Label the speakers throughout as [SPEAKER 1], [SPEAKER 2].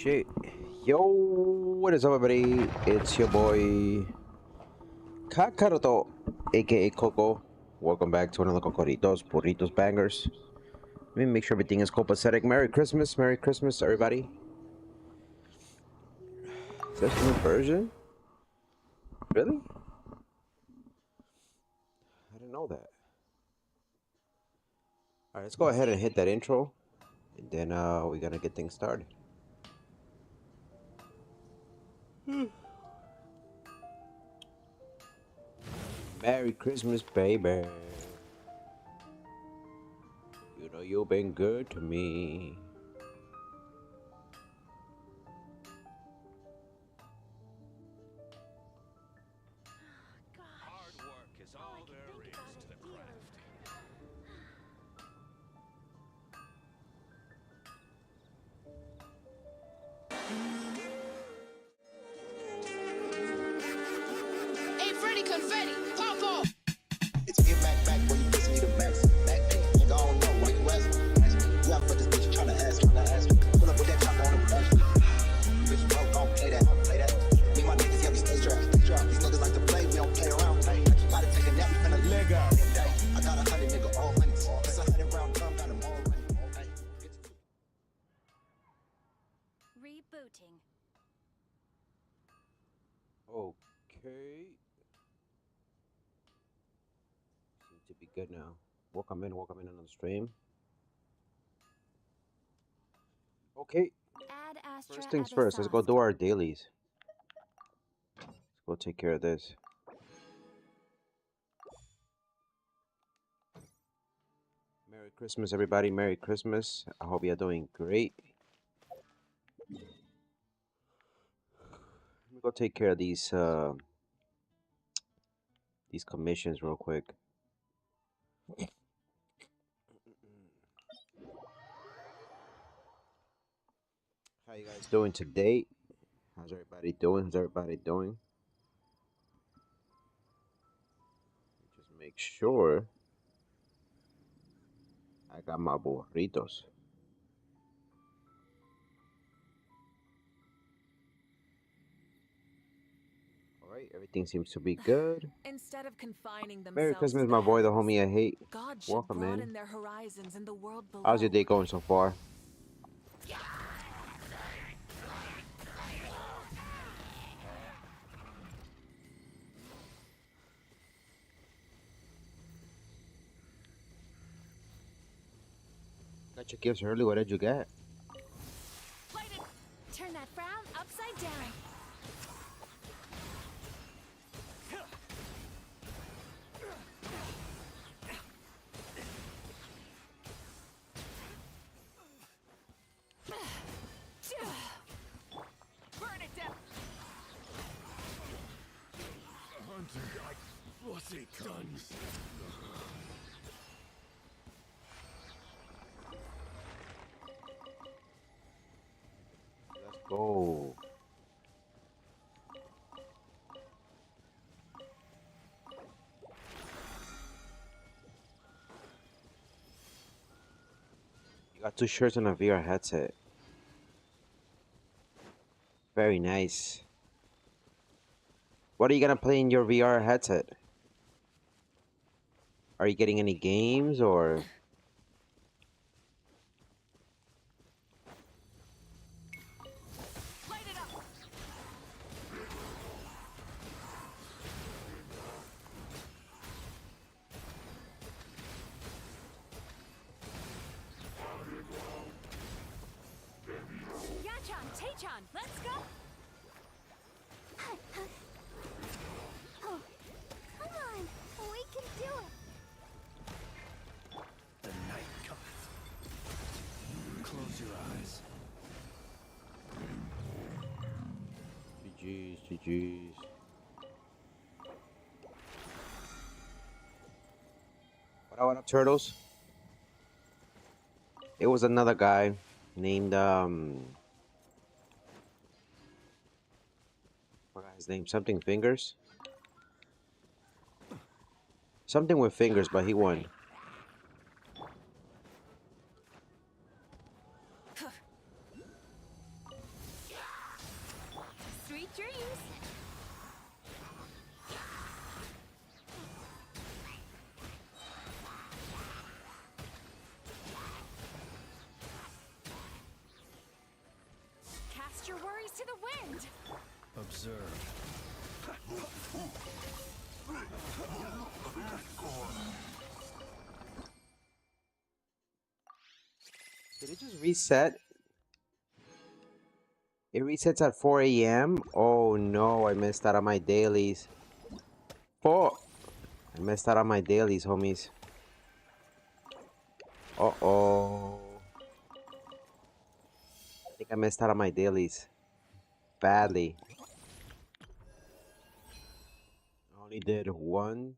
[SPEAKER 1] Shit. Yo, what is up, everybody? It's your boy Kokorito, aka Coco. Welcome back to another Cocoritos, Burritos Bangers. Let me make sure everything is copacetic. Merry Christmas, everybody. Is that a new version? Really? I didn't know that. Alright, let's go ahead and hit that intro. And then we're gonna get things started. Merry Christmas, baby. You know you've been good to me.
[SPEAKER 2] Hard work is all there is to the craft.
[SPEAKER 3] Hey, Freddy Confetti, pop off!
[SPEAKER 4] It's get back when you piss me the max. Back pay, nigga, I don't know why you ask me. You out for this bitch tryna ask me. Pull up with that top on the back. Bitch, bro, don't play that. Me and my niggas, yeah, we stay strapped. These niggas like to play, we don't play around. I keep about to take a nap, we finna leg out. I got 100 nigga, all honeys. It's 100 round drum, got them all running.
[SPEAKER 5] Rebooting.
[SPEAKER 1] Okay. Seems to be good now. Welcome in on the stream. Okay.
[SPEAKER 5] Add Astra
[SPEAKER 1] First things first, let's go do our dailies. Let's go take care of this. Merry Christmas, everybody. Merry Christmas. I hope you're doing great. Let me go take care of these commissions real quick. How you guys doing today? How's everybody doing? Just make sure I got my burritos. Alright, everything seems to be good.
[SPEAKER 6] Instead of confining themselves
[SPEAKER 1] Merry Christmas,
[SPEAKER 6] to
[SPEAKER 1] my
[SPEAKER 6] the
[SPEAKER 1] boy, the
[SPEAKER 6] heavens,
[SPEAKER 1] homie I hate.
[SPEAKER 6] God should
[SPEAKER 1] Welcome
[SPEAKER 6] broaden
[SPEAKER 1] in.
[SPEAKER 6] their horizons in the world below.
[SPEAKER 1] How's your day going so far? Got your gifts early. What did you get?
[SPEAKER 5] Turn that frown upside down.
[SPEAKER 6] Burn it down.
[SPEAKER 2] Hunter, what's it done?
[SPEAKER 1] Let's go. You got 2 shirts and a VR headset. Very nice. What are you gonna play in your VR headset? Are you getting any games or?
[SPEAKER 6] Light it up.
[SPEAKER 5] Yachan, Tachan, let's go. Oh, come on, we can do it.
[SPEAKER 2] The night cometh. Close your eyes.
[SPEAKER 1] GG's. What up, turtles? It was another guy named forgot his name. Something Fingers. Something with fingers, but he won.
[SPEAKER 5] Sweet dreams. Cast your worries to the wind.
[SPEAKER 2] Observe.
[SPEAKER 1] Did it just reset? It resets at 4 a.m. Oh no, I missed out on my dailies. I missed out on my dailies, homies. Uh-oh. I think I missed out on my dailies. Badly. I only did one.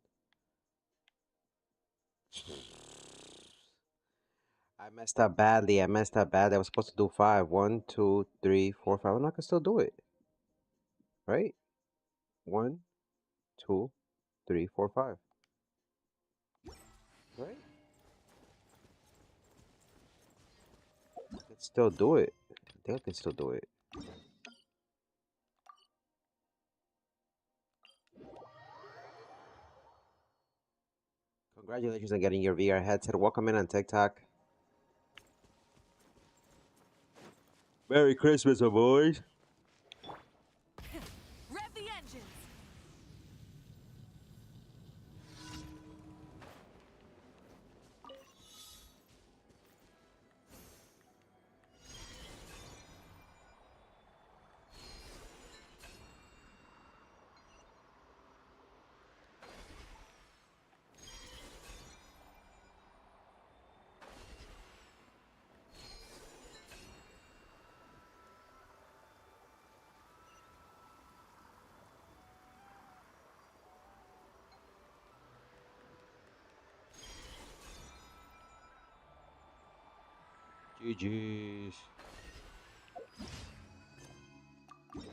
[SPEAKER 1] I messed up badly. I messed up badly. I was supposed to do 5. 1, 2, 3, 4, 5. I'm not gonna still do it. Right? 1, 2, 3, 4, 5. Right? I can still do it. I think I can still do it. Congratulations on getting your VR headset. Welcome in on TikTok. Merry Christmas, my boys.
[SPEAKER 6] Rev the engines.
[SPEAKER 1] GG's. Let's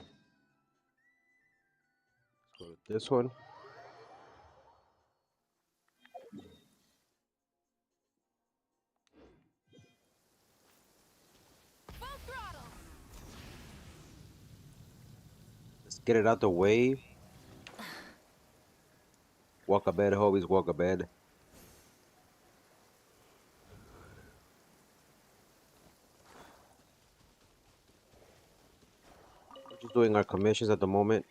[SPEAKER 1] go with this one.
[SPEAKER 6] Full throttle.
[SPEAKER 1] Let's get it out the way. Walk a bed, homies, walk a bed. We're just doing our commissions at the moment.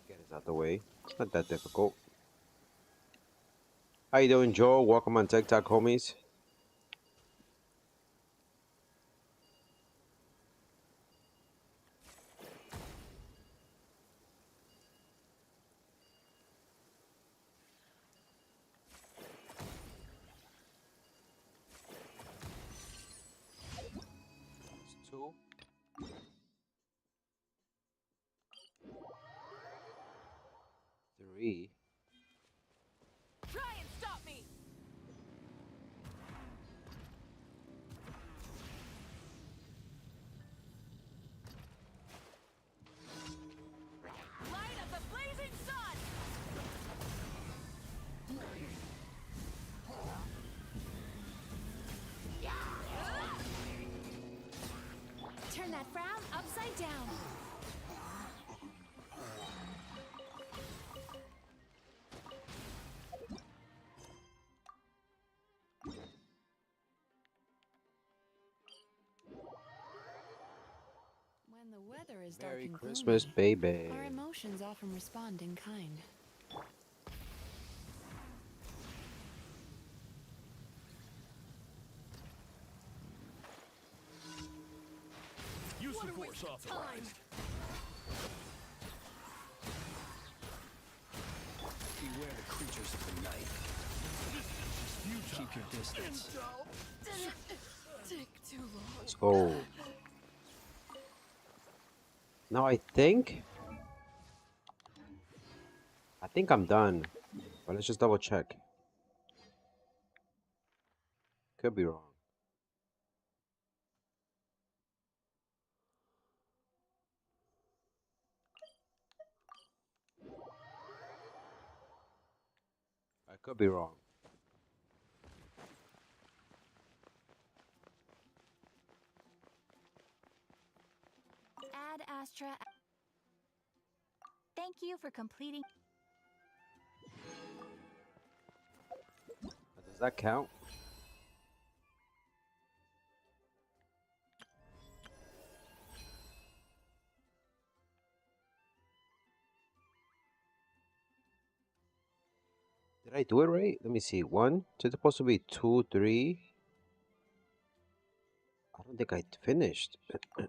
[SPEAKER 1] Get it out the way. It's not that difficult. How you doing, Joe? Welcome on TikTok, homies. That's 2. 3.
[SPEAKER 6] Try and stop me. Light of the blazing sun.
[SPEAKER 5] Turn that frown upside down. When the weather is dark
[SPEAKER 1] Merry
[SPEAKER 5] and
[SPEAKER 1] Christmas,
[SPEAKER 5] gloomy,
[SPEAKER 1] baby.
[SPEAKER 5] our emotions often respond in kind.
[SPEAKER 2] Use of force authorized. Beware the creatures of the night. Keep your distance.
[SPEAKER 6] Take too long.
[SPEAKER 1] Let's go. Now I think I'm done. But let's just double check. Could be wrong. I could be wrong.
[SPEAKER 5] Add Astra. Thank you for completing.
[SPEAKER 1] Does that count? Did I do it right? Let me see. One. It's supposed to be two, three. I don't think I finished. I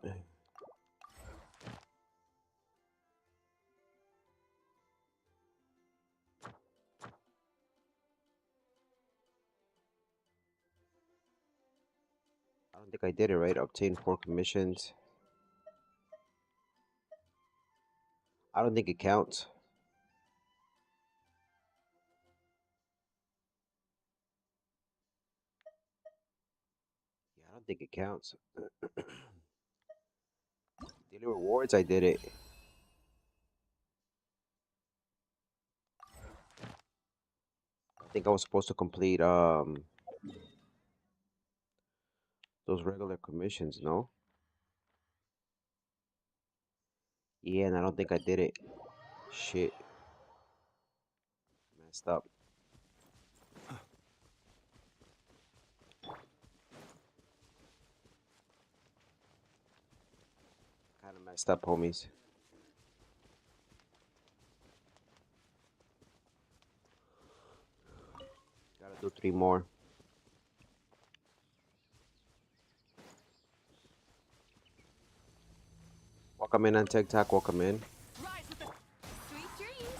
[SPEAKER 1] don't think I did it right. Obtain 4 commissions. I don't think it counts. Yeah, I don't think it counts. Daily rewards, I did it. I think I was supposed to complete those regular commissions, no? Yeah, and I don't think I did it. Shit. Messed up. Kinda messed up, homies. Gotta do 3 more. Welcome in on TikTok, welcome in.
[SPEAKER 6] Rise with the
[SPEAKER 5] Sweet dreams.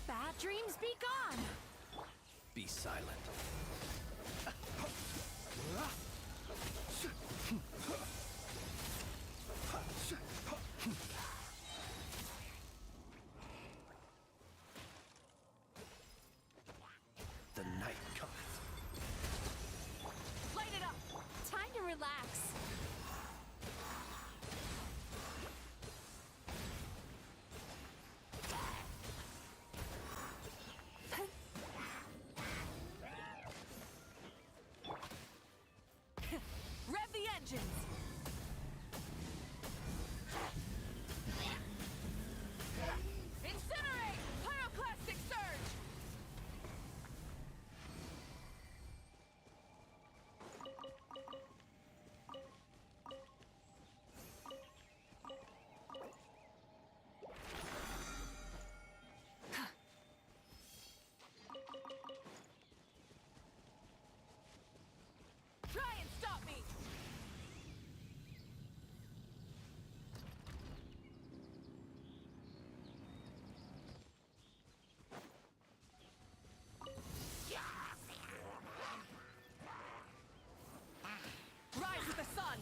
[SPEAKER 5] Bad dreams be gone.
[SPEAKER 2] Be silent. The night cometh.
[SPEAKER 6] light it up.
[SPEAKER 5] Time to relax.
[SPEAKER 6] Rev the engines. Incinerate! Pyroclastic surge! Try and stop me! Rise with the sun!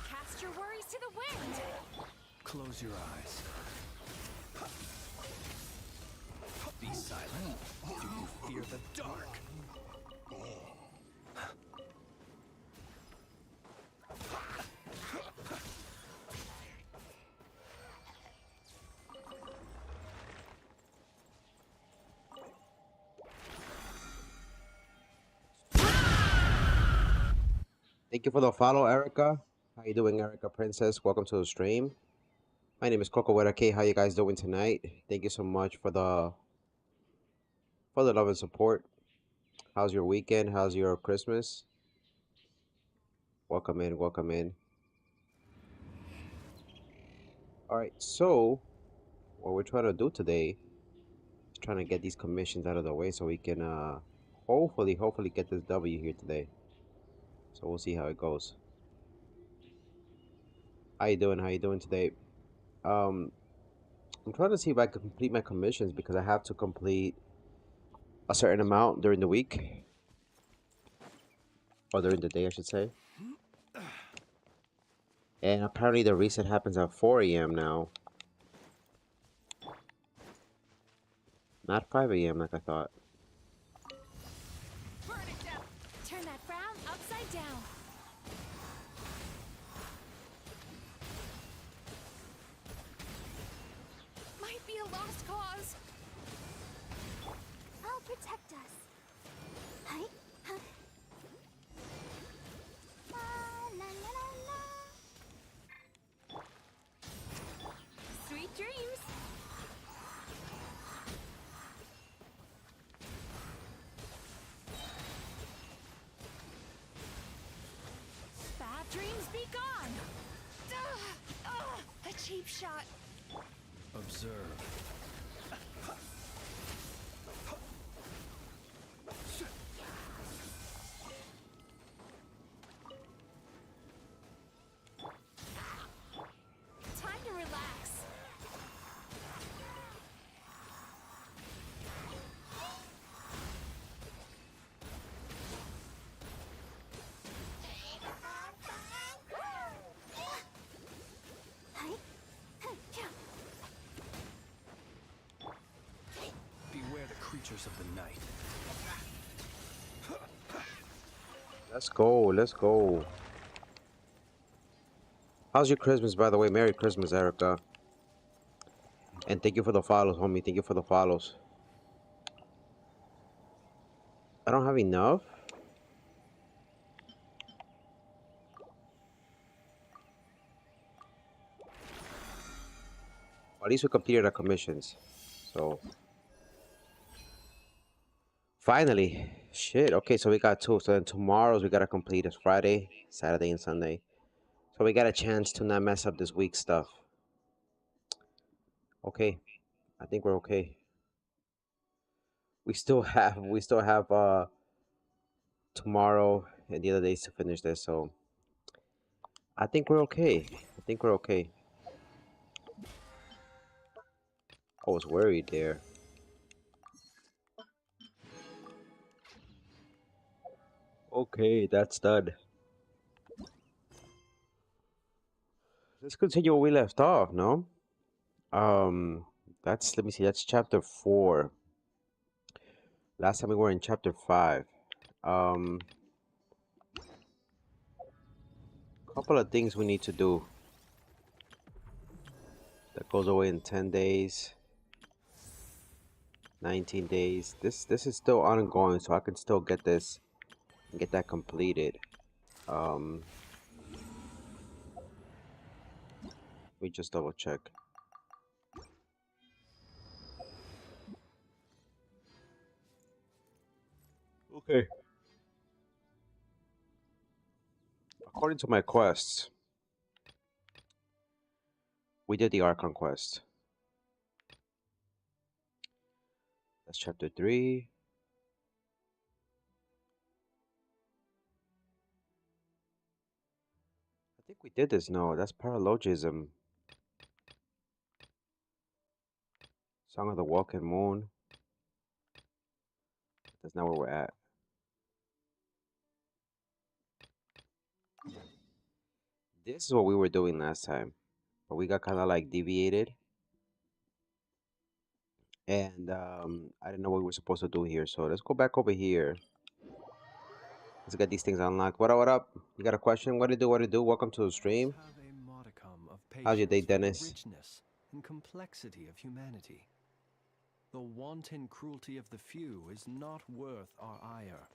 [SPEAKER 5] Cast your worries to the wind.
[SPEAKER 2] Close your eyes. Be silent. Do you fear the dark?
[SPEAKER 1] Thank you for the follow, Erica. How you doing, Erica Princess? Welcome to the stream. My name is Coco with a K. How you guys doing tonight? Thank you so much for the love and support. How's your weekend? How's your Christmas? Welcome in, welcome in. All right, so what we're trying to do today is trying to get these commissions out of the way so we can hopefully get this W here today. So we'll see how it goes. How you doing? How you doing today? Um, I'm trying to see if I can complete my commissions because I have to complete a certain amount during the week or during the day, I should say. And apparently the reset happens at 4 a.m. now, not 5 a.m. like I thought.
[SPEAKER 6] Burn it down.
[SPEAKER 5] Turn that frown upside down.
[SPEAKER 6] Might be a lost cause.
[SPEAKER 5] I'll protect us. Hi. Huh. La, la, la, la. Sweet dreams.
[SPEAKER 6] Bad dreams be gone. A cheap shot.
[SPEAKER 2] Observe.
[SPEAKER 6] Time to relax.
[SPEAKER 5] Hi. Huh. Yeah.
[SPEAKER 2] Beware the creatures of the night.
[SPEAKER 1] Let's go. Let's go. How's your Christmas, by the way? Merry Christmas, Erica. And thank you for the follows, homie. Thank you for the follows. I don't have enough. At least we completed our commissions. So finally, shit. Okay, so we got two. So then tomorrow's we gotta complete is Friday, Saturday, and Sunday. So we got a chance to not mess up this week's stuff. Okay, I think we're okay. We still have tomorrow and the other days to finish this. So I think we're okay. I think we're okay. I was worried there. Okay, that's done. Let's continue where we left off, no? That's, let me see, that's chapter 4. Last time we were in chapter 5. Um, couple of things we need to do. That goes away in 10 days. 19 days. This is still ongoing, so I can still get this and get that completed. Let me just double check. Okay. According to my quests, we did the Archon quest. That's chapter 3. I think we did this. No, that's paralogism. Song of the Walking Moon. That's not where we're at. This is what we were doing last time, but we got kind of like deviated, and I didn't know what we were supposed to do here. So let's go back over here. Let's get these things unlocked. What up? What up? You got a question? What to do? What to do? Welcome to the stream.
[SPEAKER 2] Have a modicum of
[SPEAKER 1] How's your day,
[SPEAKER 2] patience for the
[SPEAKER 1] Dennis?
[SPEAKER 2] richness and complexity of humanity. The wanton cruelty of the few is not worth our ire.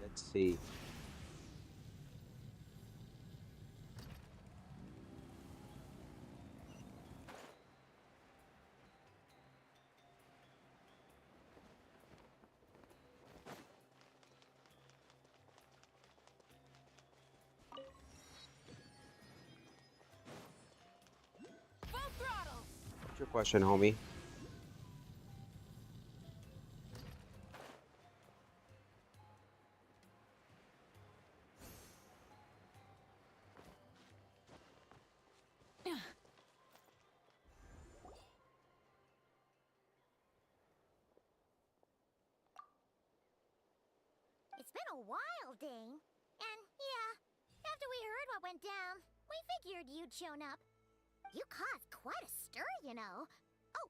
[SPEAKER 1] Let's see.
[SPEAKER 6] Full throttle.
[SPEAKER 1] What's your question, homie?
[SPEAKER 5] It's been a while, Dane. And yeah, after we heard what went down, we figured you'd shown up. You caused quite a stir, you know. Oh,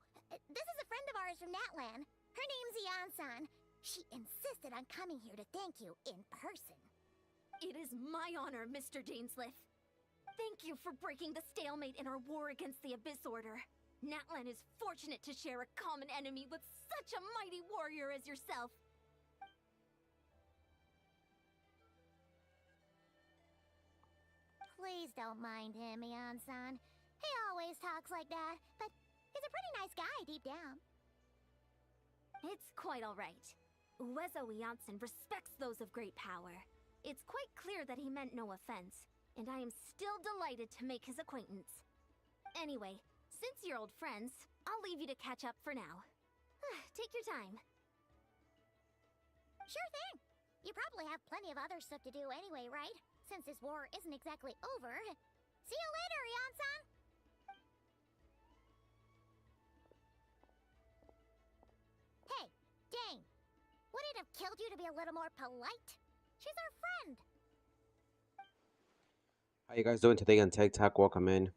[SPEAKER 5] this is a friend of ours from Natlan. Her name's Ian-san. She insisted on coming here to thank you in person.
[SPEAKER 6] It is my honor, Mr. Dainsliff. Thank you for breaking the stalemate in our war against the Abyss Order. Natlan is fortunate to share a common enemy with such a mighty warrior as yourself.
[SPEAKER 5] Please don't mind him, Ian-san. He always talks like that, but he's a pretty nice guy deep down.
[SPEAKER 6] It's quite all right. Uezo Janssen respects those of great power. It's quite clear that he meant no offense, and I am still delighted to make his acquaintance. Anyway, since you're old friends, I'll leave you to catch up for now. Take your time.
[SPEAKER 5] Sure thing. You probably have plenty of other stuff to do anyway, right? Since this war isn't exactly over. See you later, Ian-san! Hey, Dane. Would it have killed you to be a little more polite? She's our friend.
[SPEAKER 1] How you guys doing today on TikTok? Welcome in.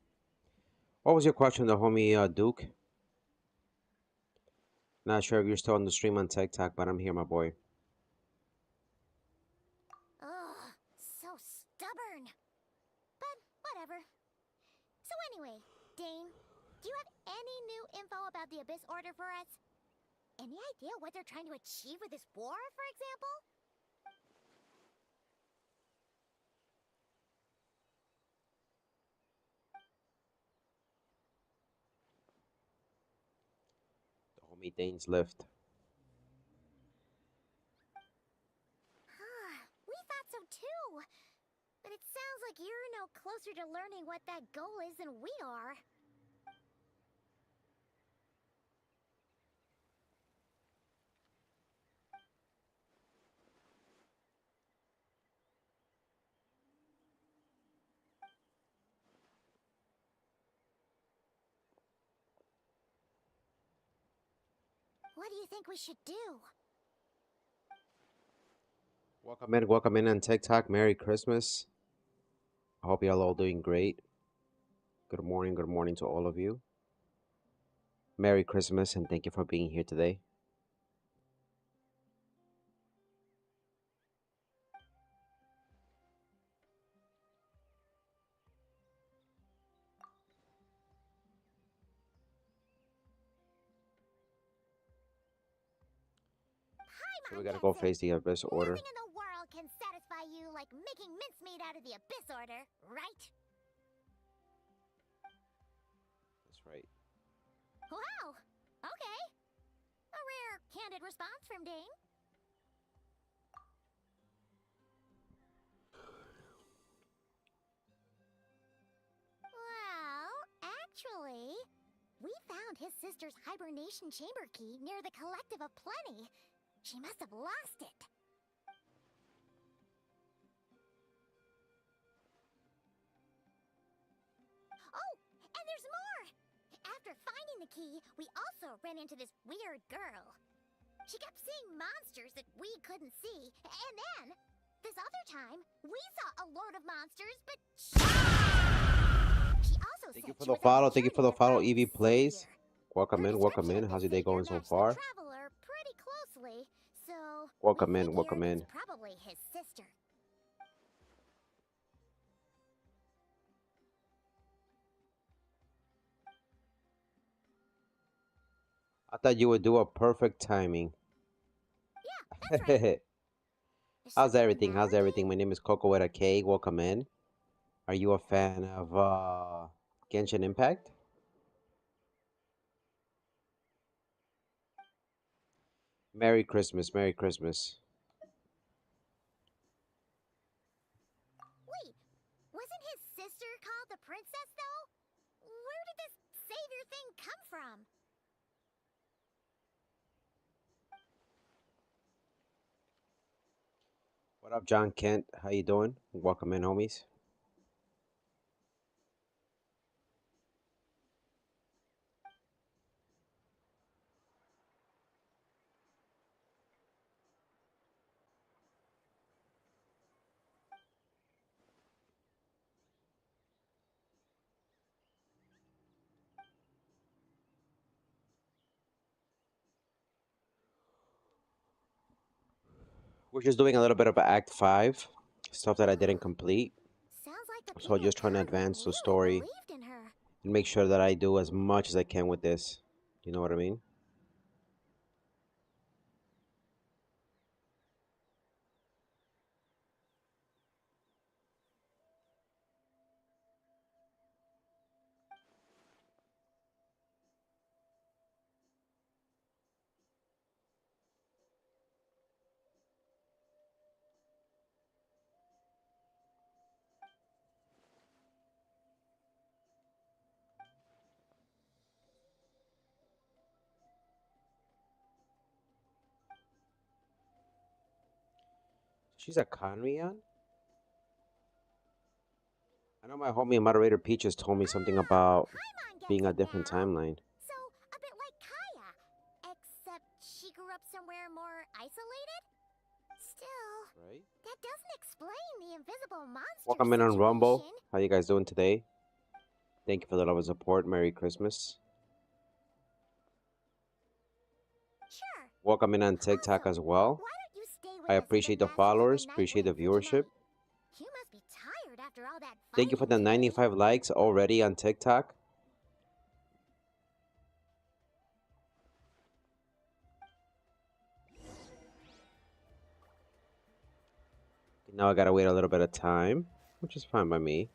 [SPEAKER 1] What was your question, the homie Duke? Not sure if you're still on the stream on TikTok, but I'm here, my boy.
[SPEAKER 5] Ugh, so stubborn. But whatever. So anyway, Dane, do you have any new info about the Abyss Order for us? Any idea what they're trying to achieve with this war, for example?
[SPEAKER 1] The homie Dane's left.
[SPEAKER 5] We thought so too. But it sounds like you're no closer to learning what that goal is than we are. What do you think we should do?
[SPEAKER 1] Welcome in on TikTok. Merry Christmas. I hope y'all all doing great. Good morning to all of you. Merry Christmas and thank you for being here today. So we gotta go face the Abyss Order.
[SPEAKER 5] Nothing in the world can satisfy you like making mincemeat out of the Abyss Order, right?
[SPEAKER 1] That's right.
[SPEAKER 5] Wow! Okay. A rare, candid response from Dane. Well, actually, we found his sister's hibernation chamber key near the Collective of Plenty. She must have lost it. Oh, and there's more! After finding the key, we also ran into this weird girl. She kept seeing monsters that we couldn't see, and then, this other time, we saw a lord of monsters, but she also
[SPEAKER 1] Thank
[SPEAKER 5] said
[SPEAKER 1] you for
[SPEAKER 5] she
[SPEAKER 1] the
[SPEAKER 5] was
[SPEAKER 1] follow. Thank you for the
[SPEAKER 5] uncertain
[SPEAKER 1] follow,
[SPEAKER 5] about
[SPEAKER 1] EV
[SPEAKER 5] the
[SPEAKER 1] Plays.
[SPEAKER 5] savior.
[SPEAKER 1] Welcome
[SPEAKER 5] Her
[SPEAKER 1] in.
[SPEAKER 5] description of
[SPEAKER 1] How's
[SPEAKER 5] the
[SPEAKER 1] your day going
[SPEAKER 5] savior
[SPEAKER 1] so
[SPEAKER 5] matched the
[SPEAKER 1] far?
[SPEAKER 5] traveler pretty closely, so
[SPEAKER 1] Welcome
[SPEAKER 5] we
[SPEAKER 1] in, welcome
[SPEAKER 5] figured
[SPEAKER 1] in.
[SPEAKER 5] it's probably his sister.
[SPEAKER 1] I thought you would do a perfect timing.
[SPEAKER 5] Yeah, that's right.
[SPEAKER 1] How's
[SPEAKER 5] Something the
[SPEAKER 1] everything?
[SPEAKER 5] matter,
[SPEAKER 1] How's
[SPEAKER 5] Dane?
[SPEAKER 1] everything? My name is Coco with a K. Welcome in. Are you a fan of Genshin Impact? Merry Christmas, Merry Christmas.
[SPEAKER 5] Wait, wasn't his sister called the princess, though? Where did this savior thing come from?
[SPEAKER 1] What up, John Kent? How you doing? Welcome in, homies. We're just doing a little bit of Act 5, stuff that I didn't complete.
[SPEAKER 5] Sounds like the
[SPEAKER 1] So
[SPEAKER 5] people
[SPEAKER 1] just trying to
[SPEAKER 5] at Conway
[SPEAKER 1] advance the
[SPEAKER 5] really
[SPEAKER 1] story
[SPEAKER 5] believed in her.
[SPEAKER 1] and make sure that I do as much as I can with this. You know what I mean? She's a Conrian? I know my homie moderator Peaches told me something about
[SPEAKER 5] Paimon gets
[SPEAKER 1] being a
[SPEAKER 5] it
[SPEAKER 1] different
[SPEAKER 5] now.
[SPEAKER 1] timeline.
[SPEAKER 5] So, a bit like Kaya. Except she grew up somewhere more isolated? Still,
[SPEAKER 1] Right?
[SPEAKER 5] that doesn't explain the invisible monster
[SPEAKER 1] Welcome in on Rumble.
[SPEAKER 5] situation.
[SPEAKER 1] How you guys doing today? Thank you for the love and support. Merry Christmas.
[SPEAKER 5] Sure.
[SPEAKER 1] Welcome in on TikTok
[SPEAKER 5] Also,
[SPEAKER 1] as well.
[SPEAKER 5] why don't you stay with
[SPEAKER 1] I
[SPEAKER 5] us at
[SPEAKER 1] appreciate the
[SPEAKER 5] Masters of
[SPEAKER 1] followers,
[SPEAKER 5] Night
[SPEAKER 1] appreciate the
[SPEAKER 5] Wing for
[SPEAKER 1] viewership.
[SPEAKER 5] tonight? You must be tired after all that
[SPEAKER 1] Thank you for the
[SPEAKER 5] fighting today.
[SPEAKER 1] 95 likes already on TikTok. Now I gotta wait a little bit of time, which is fine by me.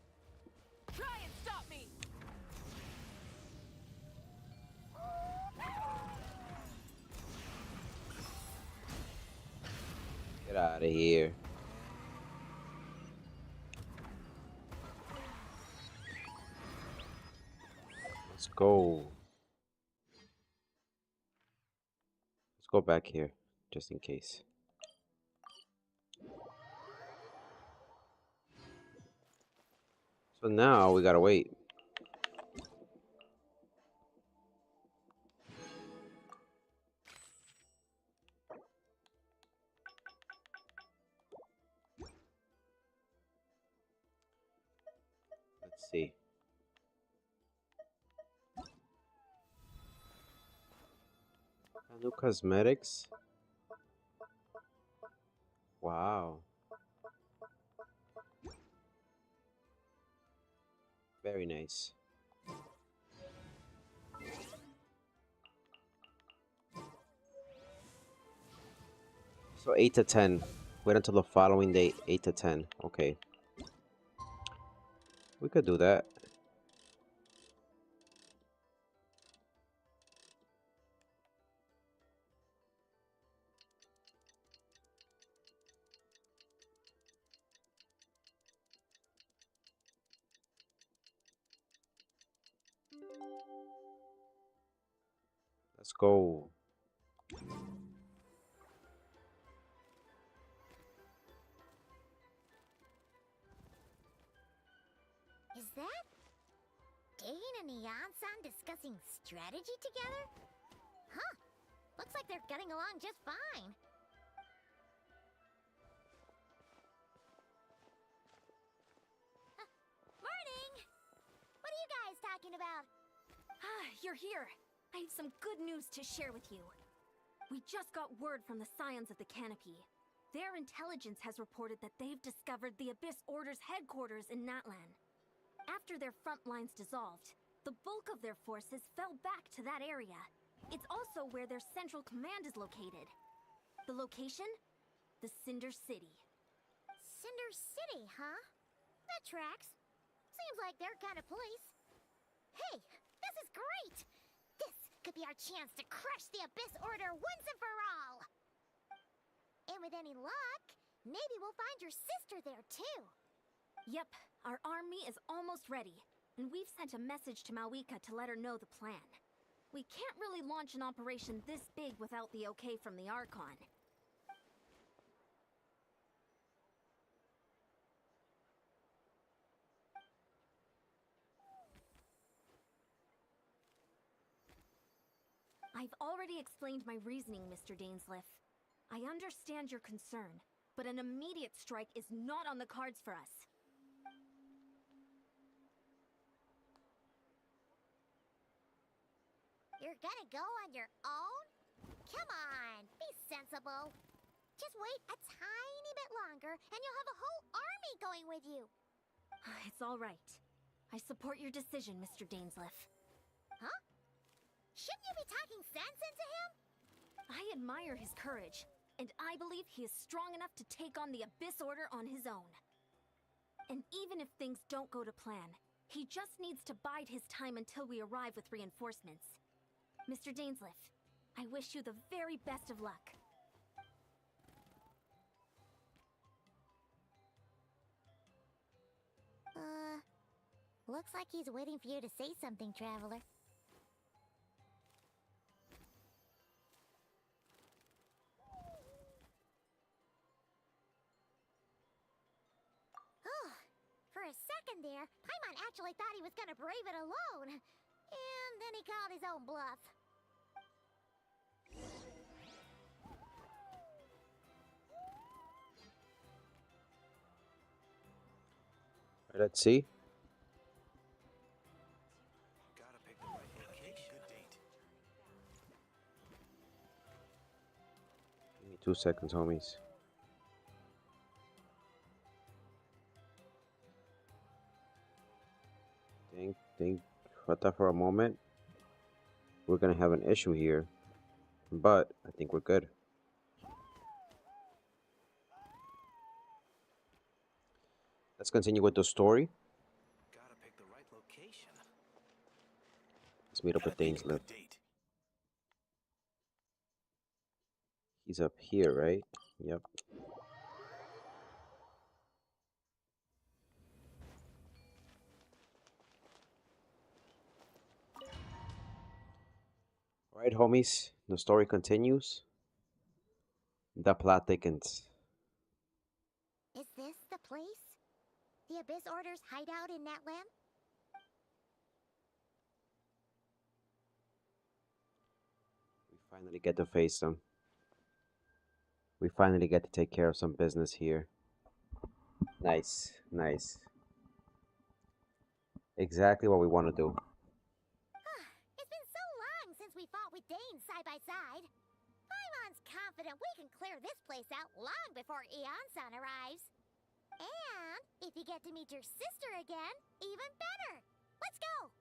[SPEAKER 3] Try and stop me.
[SPEAKER 1] Get out of here. Let's go. Let's go back here, just in case. So now we gotta wait. Let's see. New cosmetics. Wow. Very nice. So 8 to 10. Wait until the following day, 8 to 10. Okay. We could do that. Let's go.
[SPEAKER 5] Is that Dane and Neon-san discussing strategy together? Huh. Looks like they're getting along just fine. Morning! What are you guys talking about?
[SPEAKER 6] Ah, you're here. I have some good news to share with you. We just got word from the Scions of the Canopy. Their intelligence has reported that they've discovered the Abyss Order's headquarters in Natlan. After their front lines dissolved, the bulk of their forces fell back to that area. It's also where their central command is located. The location? The Cinder City.
[SPEAKER 5] Cinder City, huh? That tracks. Seems like their kind of place. Hey, this is great! This could be our chance to crush the Abyss Order once and for all! And with any luck, maybe we'll find your sister there too.
[SPEAKER 6] Yep, our army is almost ready, and we've sent a message to Mawika to let her know the plan. We can't really launch an operation this big without the okay from the Archon. I've already explained my reasoning, Mr. Dainsleif. I understand your concern, but an immediate strike is not on the cards for us.
[SPEAKER 5] You're gonna go on your own? Come on, be sensible. Just wait a tiny bit longer, and you'll have a whole army going with you.
[SPEAKER 6] It's all right. I support your decision, Mr. Dainsleif.
[SPEAKER 5] Huh? Shouldn't you be talking sense into him?
[SPEAKER 6] I admire his courage, and I believe he is strong enough to take on the Abyss Order on his own. And even if things don't go to plan, he just needs to bide his time until we arrive with reinforcements. Mr. Dainsleif, I wish you the very best of luck.
[SPEAKER 5] Looks like he's waiting for you to say something, Traveler. Oh, for a second there, Paimon actually thought he was gonna brave it alone. And then he called his own bluff.
[SPEAKER 1] Let's see.
[SPEAKER 2] Gotta pick the right location. Good date.
[SPEAKER 1] Give me 2 seconds, homies. Think thought for a moment we're gonna have an issue here, but I think we're good. Let's continue with the story.
[SPEAKER 2] Gotta pick the right location.
[SPEAKER 1] Let's meet up with Dainsleif.
[SPEAKER 2] Date.
[SPEAKER 1] He's up here, right? Yep. Alright, homies. The story continues. The plot thickens.
[SPEAKER 5] Is this the place? The Abyss Order's hideout in Natlan?
[SPEAKER 1] We finally get to face them. We finally get to take care of some business here. Nice, nice. Exactly what we want to do.
[SPEAKER 5] It's been so long since we fought with Dane side by side. Paimon's confident we can clear this place out long before Eon-san arrives. And if you get to meet your sister again, even better. Let's go!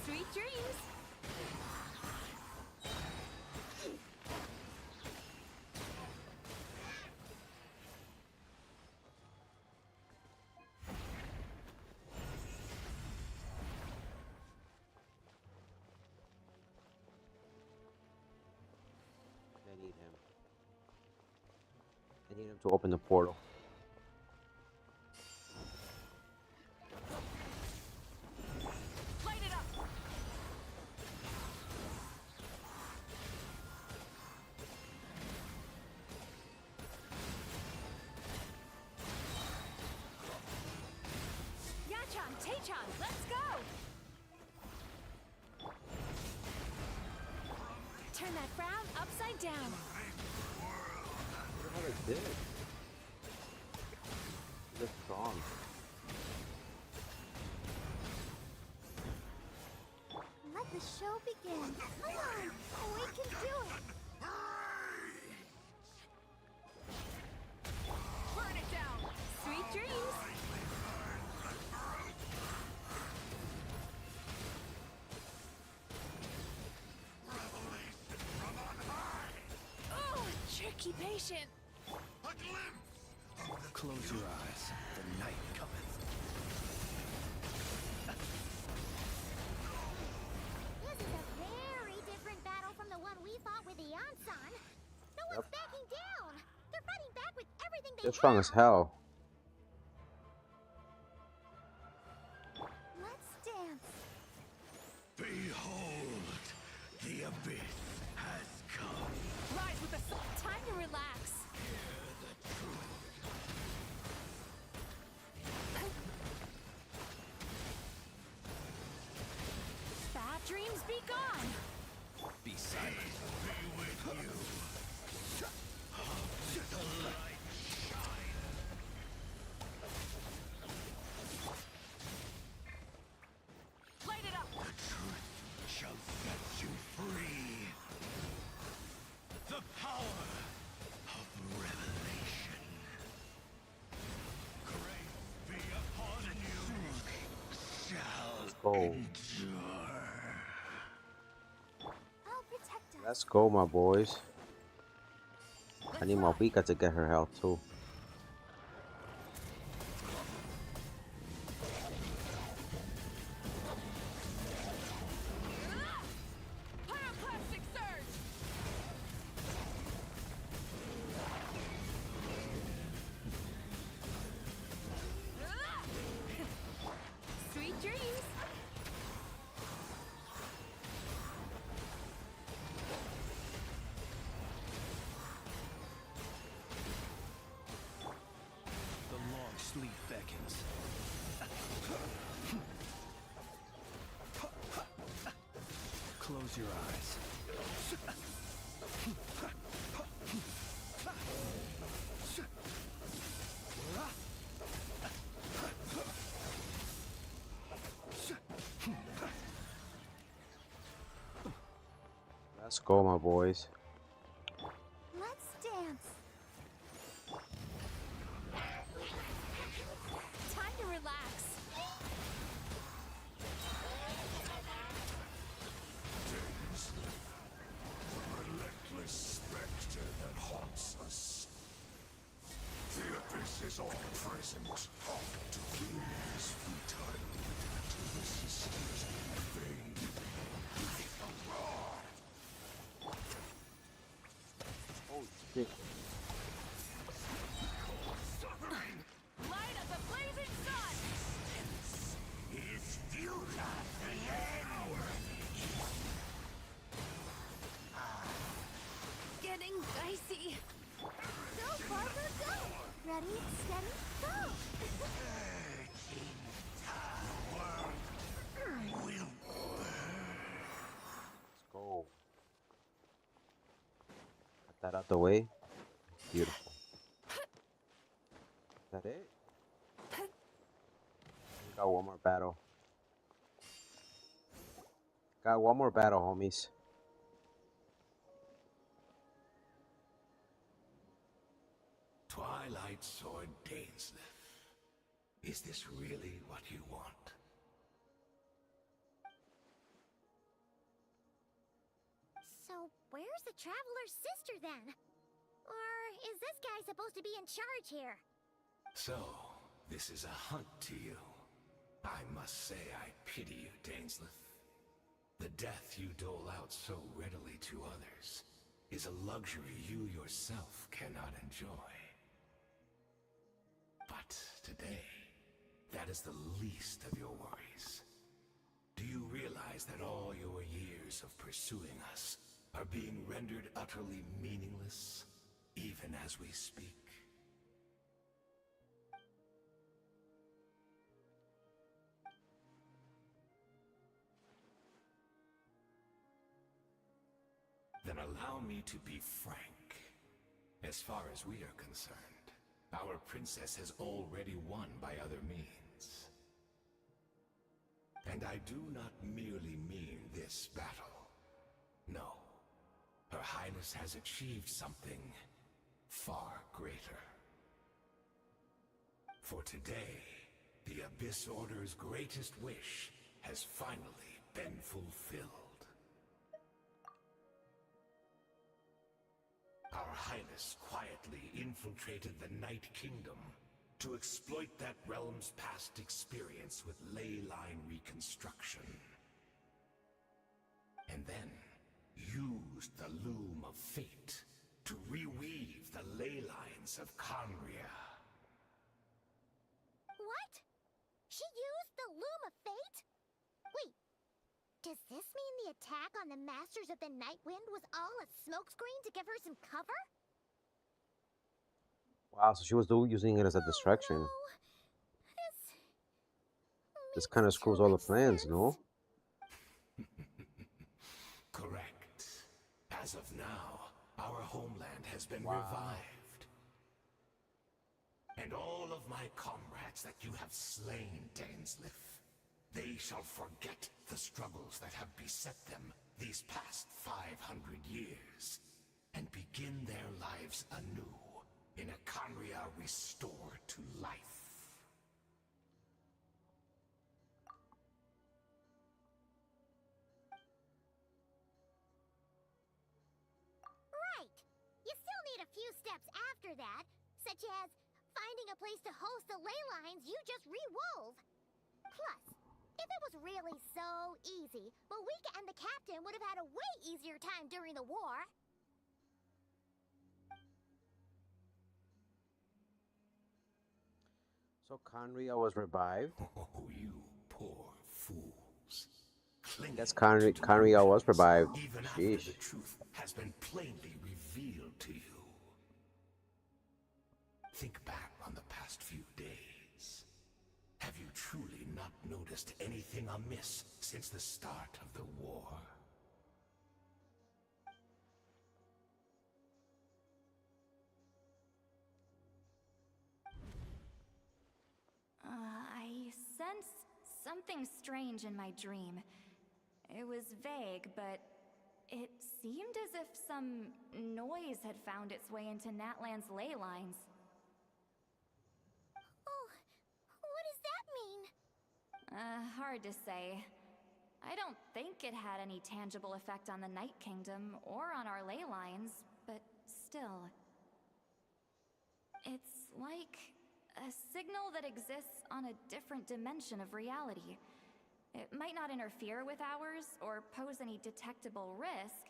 [SPEAKER 6] Sweet dreams!
[SPEAKER 1] I need him. I need him to open the portal.
[SPEAKER 6] Light it up! Yachan, Taechan, let's go! Turn that frown upside down.
[SPEAKER 1] What the hell is this? He's strong.
[SPEAKER 5] Let the show begin. Come on! We can do it!
[SPEAKER 6] Burn it down! Sweet dreams! Oh, tricky patient!
[SPEAKER 2] Close your eyes. The night cometh.
[SPEAKER 5] This is a very different battle from the one we fought with Eon-san. No one's backing down! They're fighting back with everything they
[SPEAKER 1] They're strong as hell.
[SPEAKER 5] Let's dance.
[SPEAKER 7] Behold, the abyss has come.
[SPEAKER 6] Rise with the sun! Time
[SPEAKER 3] Please be gone.
[SPEAKER 2] Be silent.
[SPEAKER 3] Light it up.
[SPEAKER 7] Shall set you free. The power of revelation. Grace be upon you. Shall
[SPEAKER 1] go.
[SPEAKER 7] endure.
[SPEAKER 6] I'll protect us.
[SPEAKER 1] Let's go, my boys. I need my Pika to get her health too.
[SPEAKER 3] Pyroclastic surge.
[SPEAKER 6] Sweet dreams.
[SPEAKER 2] The long sleep beckons. Close your eyes.
[SPEAKER 1] Let's go, my boys.
[SPEAKER 6] Let's dance.
[SPEAKER 3] Time to relax.
[SPEAKER 7] Relentless spectre that haunts us. The abyss is all present. To kill is futile. To resist is vain.
[SPEAKER 1] Oh shit.
[SPEAKER 3] Light of the blazing sun.
[SPEAKER 7] Is futile. The end.
[SPEAKER 6] Getting dicey. Go, Barbara, go. Ready, steady, go.
[SPEAKER 1] Let's go. Cut that out the way. Beautiful. Is that it? We got one more battle. Got one more battle, homies.
[SPEAKER 7] Twilight Sword Dainsleif. Is this really what you want?
[SPEAKER 5] So, where's the Traveler's sister then? Or is this guy supposed to be in charge here?
[SPEAKER 7] So, this is a hunt to you. I must say I pity you, Dainsleif. The death you dole out so readily to others is a luxury you yourself cannot enjoy. But today, that is the least of your worries. Do you realize that all your years of pursuing us are being rendered utterly meaningless, even as we speak? Then allow me to be frank. As far as we are concerned, our princess has already won by other means. And I do not merely mean this battle. No. Her Highness has achieved something far greater. For today, the Abyss Order's greatest wish has finally been fulfilled. Our Highness quietly infiltrated the Night Kingdom to exploit that realm's past experience with ley line reconstruction. And then used the Loom of Fate to reweave the ley lines of Conria.
[SPEAKER 5] What? She used the Loom of Fate? Wait, does this mean the attack on the Masters of the Night Wind was all a smokescreen to give her some cover?
[SPEAKER 1] Wow, so she was using it as a distraction.
[SPEAKER 5] No.
[SPEAKER 1] This kind of
[SPEAKER 5] makes
[SPEAKER 1] screws
[SPEAKER 5] too
[SPEAKER 1] all the
[SPEAKER 5] much
[SPEAKER 1] plans,
[SPEAKER 5] sense.
[SPEAKER 1] no?
[SPEAKER 7] Correct. As of now, our homeland has been revived. And all of my comrades that you have slain, Dainsleif, they shall forget the struggles that have beset them these past 500 years, and begin their lives anew in a Khaenri'ah restored to life.
[SPEAKER 5] Right! You still need a few steps after that, such as finding a place to host the ley lines you just re-wove. Plus, if it was really so easy, Moika and the captain would have had a way easier time during the war.
[SPEAKER 1] So Khaenri'ah was revived.
[SPEAKER 7] Oh, you poor fools.
[SPEAKER 1] Guess Khaenri'ah was revived.
[SPEAKER 7] Even after
[SPEAKER 1] Sheesh.
[SPEAKER 7] the truth has been plainly revealed to you. Think back on the past few days. Have you truly not noticed anything amiss since the start of the war?
[SPEAKER 6] I sensed something strange in my dream. It was vague, but it seemed as if some noise had found its way into Natlan's ley lines.
[SPEAKER 5] Oh, what does that mean?
[SPEAKER 6] Hard to say. I don't think it had any tangible effect on the Night Kingdom or on our ley lines, but still. It's like a signal that exists on a different dimension of reality. It might not interfere with ours or pose any detectable risk,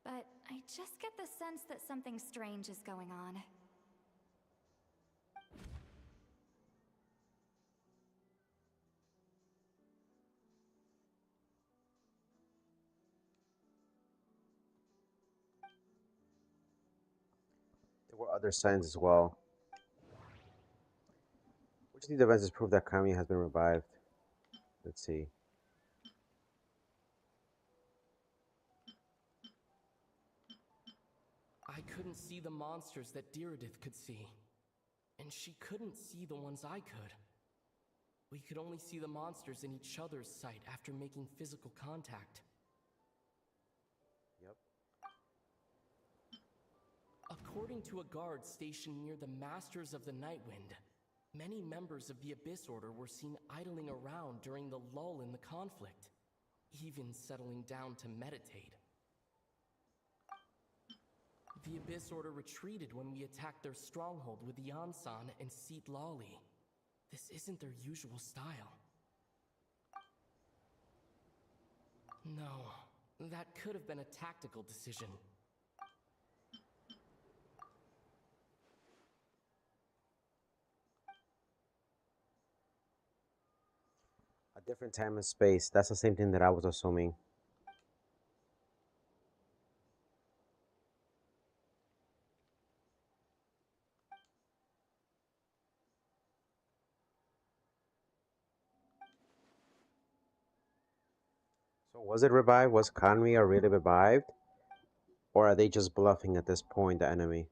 [SPEAKER 6] but I just get the sense that something strange is going on.
[SPEAKER 1] There were other signs as well. Which of these events is proof that Khaenri'ah has been revived? Let's see.
[SPEAKER 8] I couldn't see the monsters that Diridith could see. And she couldn't see the ones I could. We could only see the monsters in each other's sight after making physical contact.
[SPEAKER 1] Yep.
[SPEAKER 8] According to a guard stationed near the Masters of the Nightwind, many members of the Abyss Order were seen idling around during the lull in the conflict, even settling down to meditate. The Abyss Order retreated when we attacked their stronghold with Yansan and Seat Lawley. This isn't their usual style. No, that could have been a tactical decision.
[SPEAKER 1] A different time and space. That's the same thing that I was assuming. So was it revived? Was Khaenri'ah really revived? Or are they just bluffing at this point, the enemy?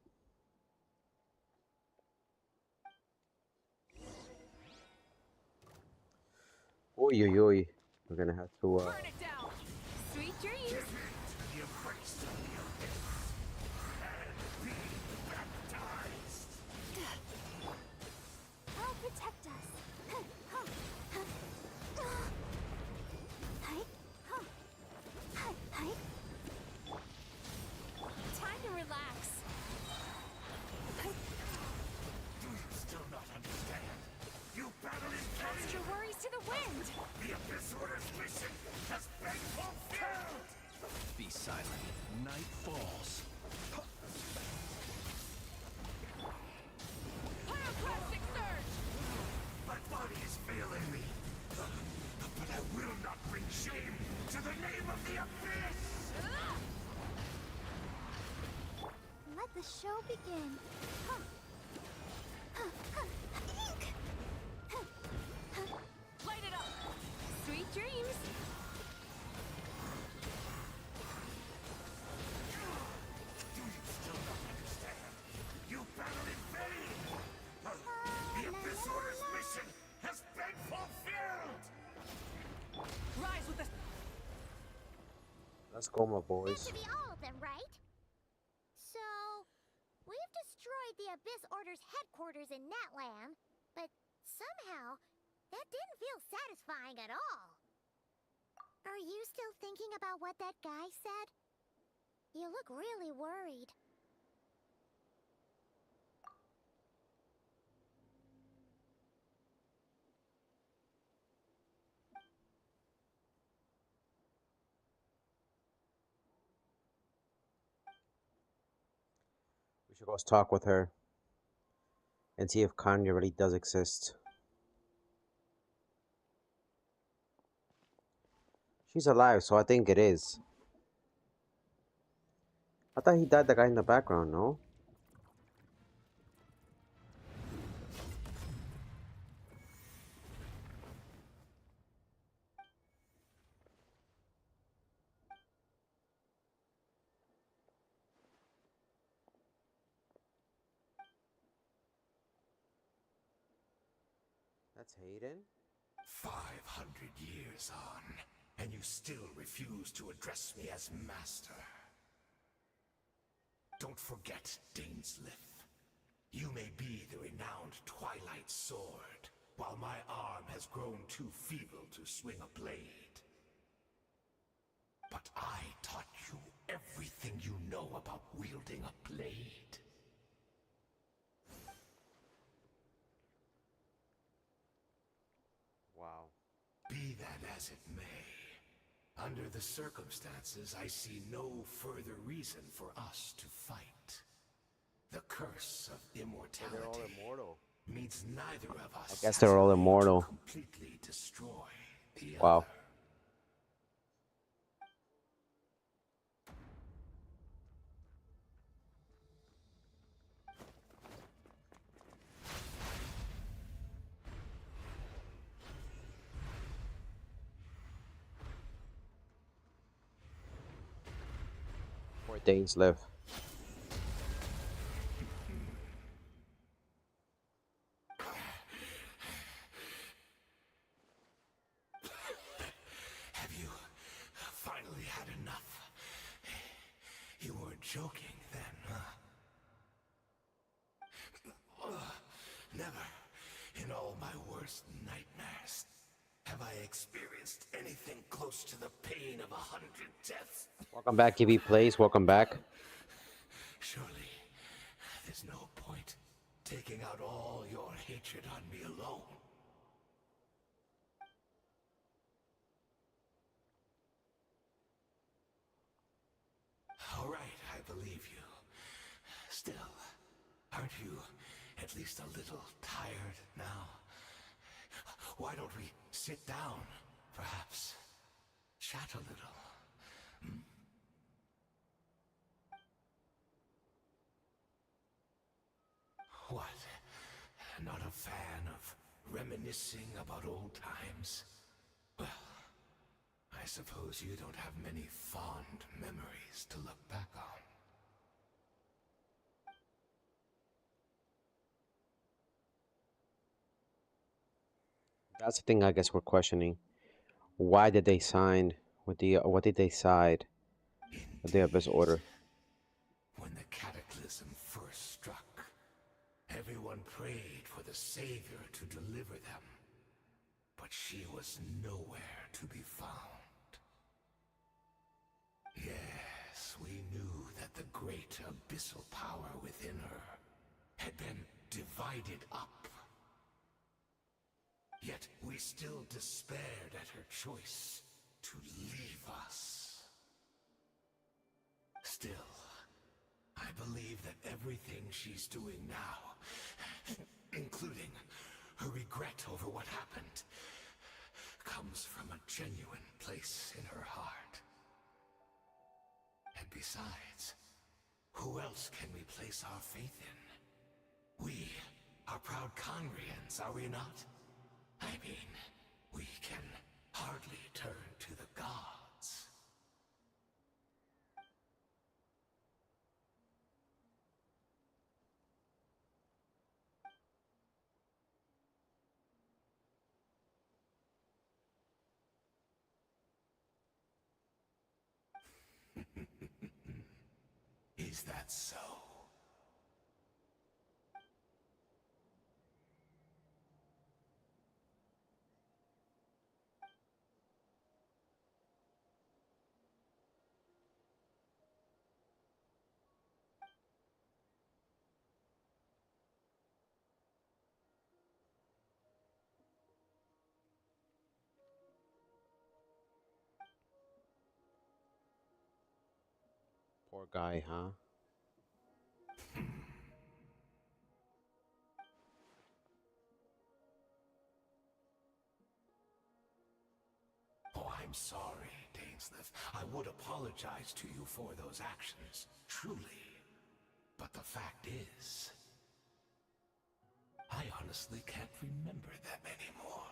[SPEAKER 1] Oy, oy, oy. We're gonna have to,
[SPEAKER 6] Burn it down! Sweet dreams!
[SPEAKER 7] The embrace of the abyss and be baptized.
[SPEAKER 5] I'll protect us.
[SPEAKER 6] Time to relax.
[SPEAKER 7] Do you still not understand? You battle in
[SPEAKER 6] Cast
[SPEAKER 7] vain.
[SPEAKER 6] your worries to the wind!
[SPEAKER 7] The Abyss Order's mission has been fulfilled.
[SPEAKER 2] Be silent. Night falls.
[SPEAKER 6] Pyroclastic surge!
[SPEAKER 7] My body is failing me, but I will not bring shame to the name of the Abyss.
[SPEAKER 5] Let the show begin.
[SPEAKER 6] Light it up! Sweet dreams!
[SPEAKER 1] Let's go, my
[SPEAKER 5] That
[SPEAKER 1] boys.
[SPEAKER 5] should be all of them, right? So, we've destroyed the Abyss Order's headquarters in Natlan, but somehow, that didn't feel satisfying at all. Are you still thinking about what that guy said? You look really worried.
[SPEAKER 1] We should go talk with her and see if Kanye really does exist. She's alive, so I think it is. I thought he died, the guy in the background, no? That's Hayden?
[SPEAKER 7] 500 years on, and you still refuse to address me as master. Don't forget, Dainsleif. You may be the renowned Twilight Sword, while my arm has grown too feeble to swing a blade. But I taught you everything you know about wielding a blade.
[SPEAKER 1] Wow.
[SPEAKER 7] Be that as it may, under the circumstances, I see no further reason for us to fight. The curse of immortality
[SPEAKER 1] They're all immortal.
[SPEAKER 7] means neither of us
[SPEAKER 1] I guess they're all
[SPEAKER 7] has a way to
[SPEAKER 1] immortal.
[SPEAKER 7] completely destroy the
[SPEAKER 1] Wow.
[SPEAKER 7] other.
[SPEAKER 1] Poor Dainsleif.
[SPEAKER 7] Have you finally had enough? You weren't joking then, huh? Never, in all my worst nightmares, have I experienced anything close to the pain of 100 deaths.
[SPEAKER 1] Welcome back, GB Plays. Welcome back.
[SPEAKER 7] Surely, there's no point taking out all your hatred on me alone. All right, I believe you. Still, aren't you at least a little tired now? Why don't we sit down, perhaps? Chat a little. What? Not a fan of reminiscing about old times? Well, I suppose you don't have many fond memories to look back on.
[SPEAKER 1] That's the thing I guess we're questioning. Why did they sign with the what did they side with the Abyss Order?
[SPEAKER 7] When the cataclysm first struck, everyone prayed for the Savior to deliver them. But she was nowhere to be found. Yes, we knew that the great abyssal power within her had been divided up. Yet we still despaired at her choice to leave us. Still, I believe that everything she's doing now, including her regret over what happened, comes from a genuine place in her heart. And besides, who else can we place our faith in? We are proud Conrians, are we not? I mean, we can hardly turn to the gods. Is that so?
[SPEAKER 1] Poor guy, huh?
[SPEAKER 7] Oh, I'm sorry, Dainsleif. I would apologize to you for those actions, truly. But the fact is, I honestly can't remember them anymore.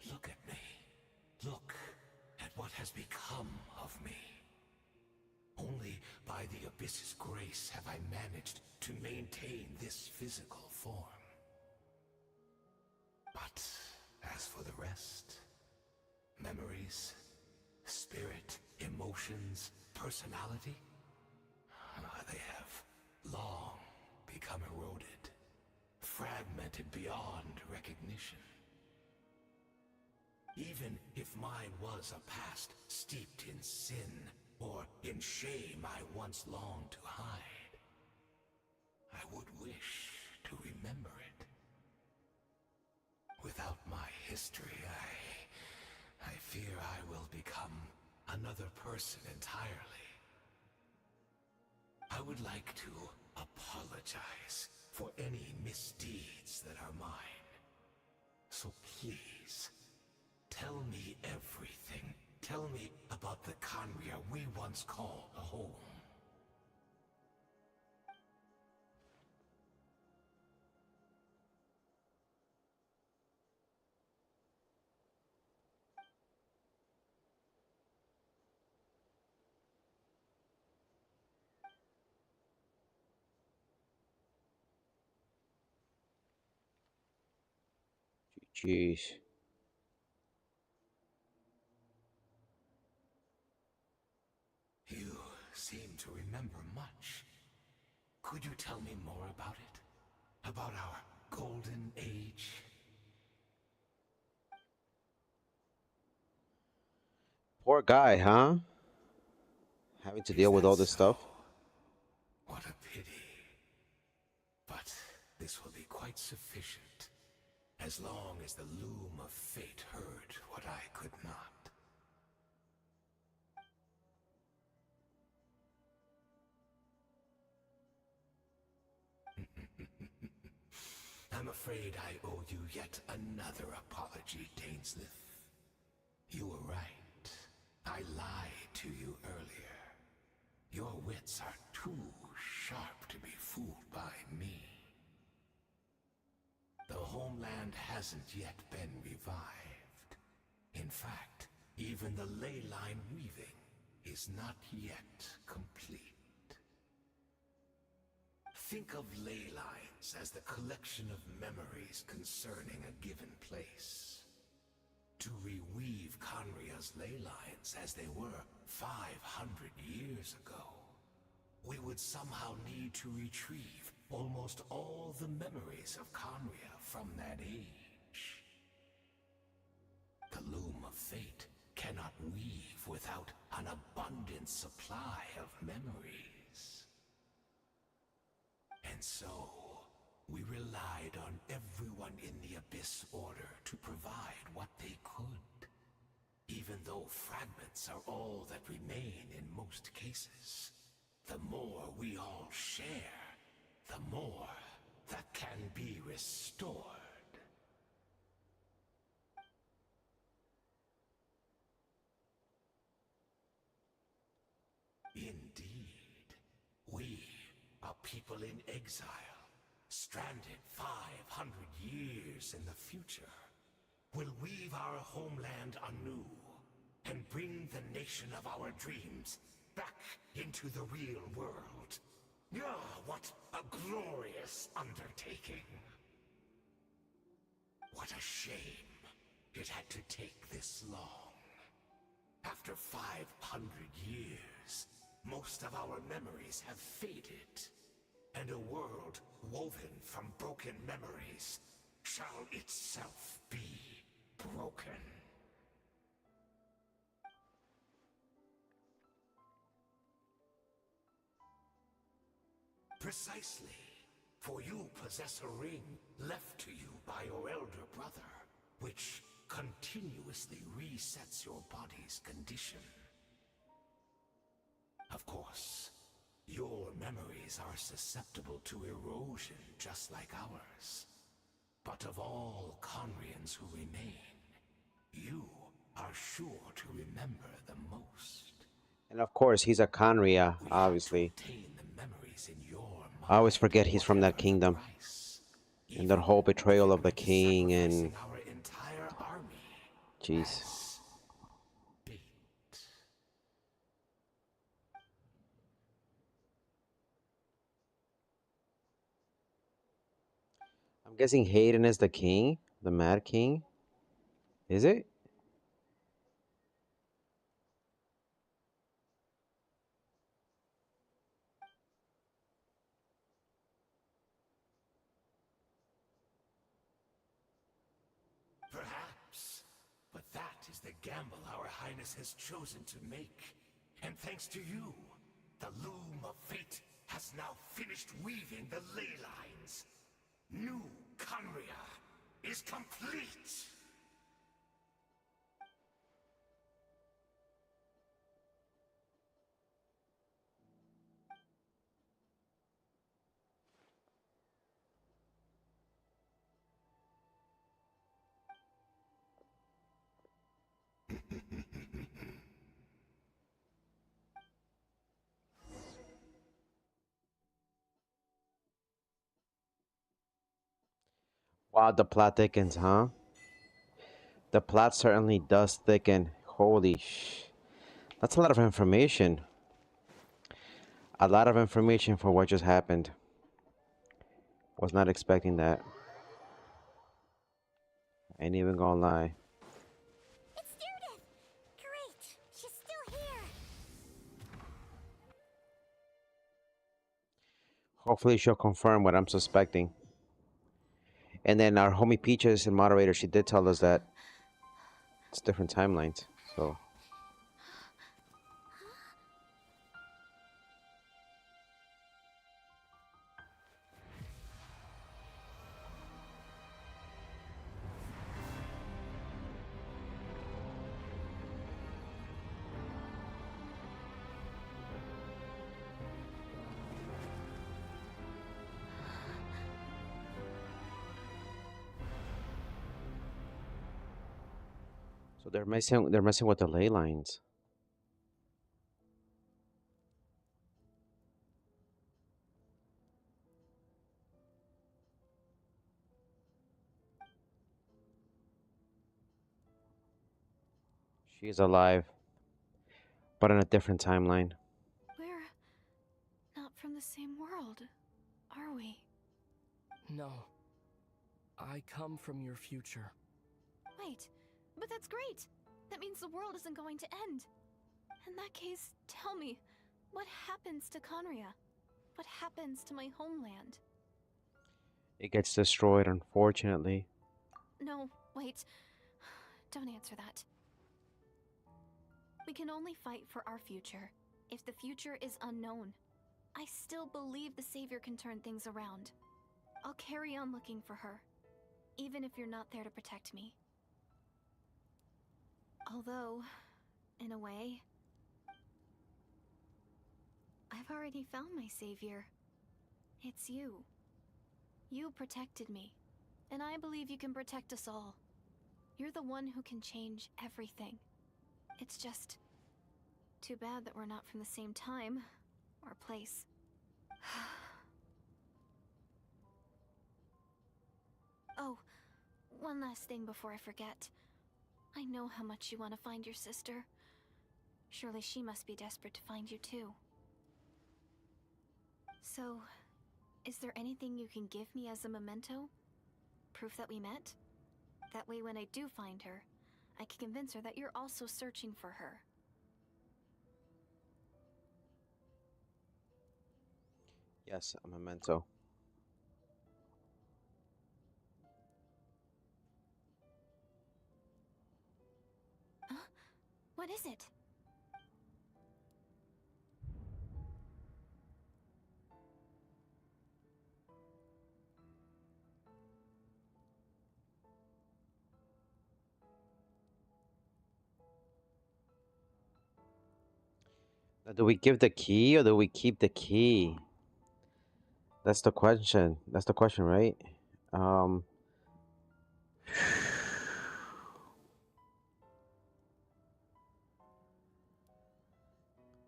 [SPEAKER 7] Look at me. Look at what has become of me. Only by the Abyss's grace have I managed to maintain this physical form. But as for the rest, memories, spirit, emotions, personality, they have long become eroded, fragmented beyond recognition. Even if mine was a past steeped in sin or in shame I once longed to hide, I would wish to remember it. Without my history, I fear I will become another person entirely. I would like to apologize for any misdeeds that are mine. So please, tell me everything. Tell me about the Khaenri'ah we once called home.
[SPEAKER 1] Jeez.
[SPEAKER 7] You seem to remember much. Could you tell me more about it? About our golden age?
[SPEAKER 1] Poor guy, huh? Having to deal with all this stuff.
[SPEAKER 7] What a pity. But this will be quite sufficient, as long as the loom of fate heard what I could not. I'm afraid I owe you yet another apology, Dainsleif. You were right. I lied to you earlier. Your wits are too sharp to be fooled by me. The homeland hasn't yet been revived. In fact, even the ley line weaving is not yet complete. Think of ley lines as the collection of memories concerning a given place. To reweave Khaenri'ah's ley lines as they were 500 years ago, we would somehow need to retrieve almost all the memories of Khaenri'ah from that age. The loom of fate cannot weave without an abundant supply of memories. And so, we relied on everyone in the Abyss Order to provide what they could, even though fragments are all that remain in most cases. The more we all share, the more that can be restored. Indeed, we, a people in exile, stranded 500 years in the future, will weave our homeland anew and bring the nation of our dreams back into the real world. Ah, what a glorious undertaking! What a shame it had to take this long. After 500 years, most of our memories have faded, and a world woven from broken memories shall itself be broken. Precisely. For you possess a ring left to you by your elder brother, which continuously resets your body's condition. Of course, your memories are susceptible to erosion just like ours. But of all Conrians who remain, you are sure to remember the most.
[SPEAKER 1] And of course, he's a Conria,
[SPEAKER 7] We
[SPEAKER 1] obviously.
[SPEAKER 7] have to obtain the memories in your mind,
[SPEAKER 1] I always forget he's from that
[SPEAKER 7] whatever the
[SPEAKER 1] kingdom.
[SPEAKER 7] price.
[SPEAKER 1] And that
[SPEAKER 7] Even
[SPEAKER 1] whole betrayal
[SPEAKER 7] if
[SPEAKER 1] of the
[SPEAKER 7] it meant
[SPEAKER 1] king and...
[SPEAKER 7] sacrificing our entire army
[SPEAKER 1] Jeez.
[SPEAKER 7] as bait.
[SPEAKER 1] I'm guessing Hayden is the king? The Mad King? Is it?
[SPEAKER 7] Perhaps, but that is the gamble our Highness has chosen to make. And thanks to you, the loom of fate has now finished weaving the ley lines. New Conria is complete!
[SPEAKER 1] Wow, the plot thickens, huh? The plot certainly does thicken. Holy sh... That's a lot of information. A lot of information for what just happened. Was not expecting that. Ain't even gonna lie.
[SPEAKER 5] It's Judith! Great! She's still here!
[SPEAKER 1] Hopefully she'll confirm what I'm suspecting. And then our homie Peaches and moderator, she did tell us that it's different timelines. So they're messing with the ley lines. She's alive, but in a different timeline.
[SPEAKER 9] We're not from the same world, are we?
[SPEAKER 8] No. I come from your future.
[SPEAKER 9] Wait, but that's great! That means the world isn't going to end. In that case, tell me, what happens to Conria? What happens to my homeland?
[SPEAKER 1] It gets destroyed, unfortunately.
[SPEAKER 9] No, wait. Don't answer that. We can only fight for our future. If the future is unknown, I still believe the Savior can turn things around. I'll carry on looking for her, even if you're not there to protect me. Although, in a way, I've already found my Savior. It's you. You protected me, and I believe you can protect us all. You're the one who can change everything. It's just too bad that we're not from the same time or place. Oh, one last thing before I forget. I know how much you want to find your sister. Surely she must be desperate to find you too. So, is there anything you can give me as a memento? Proof that we met? That way, when I do find her, I can convince her that you're also searching for her.
[SPEAKER 1] Yes, a memento.
[SPEAKER 9] Huh? What is it?
[SPEAKER 1] Now, do we give the key or do we keep the key? That's the question. That's the question, right? Um,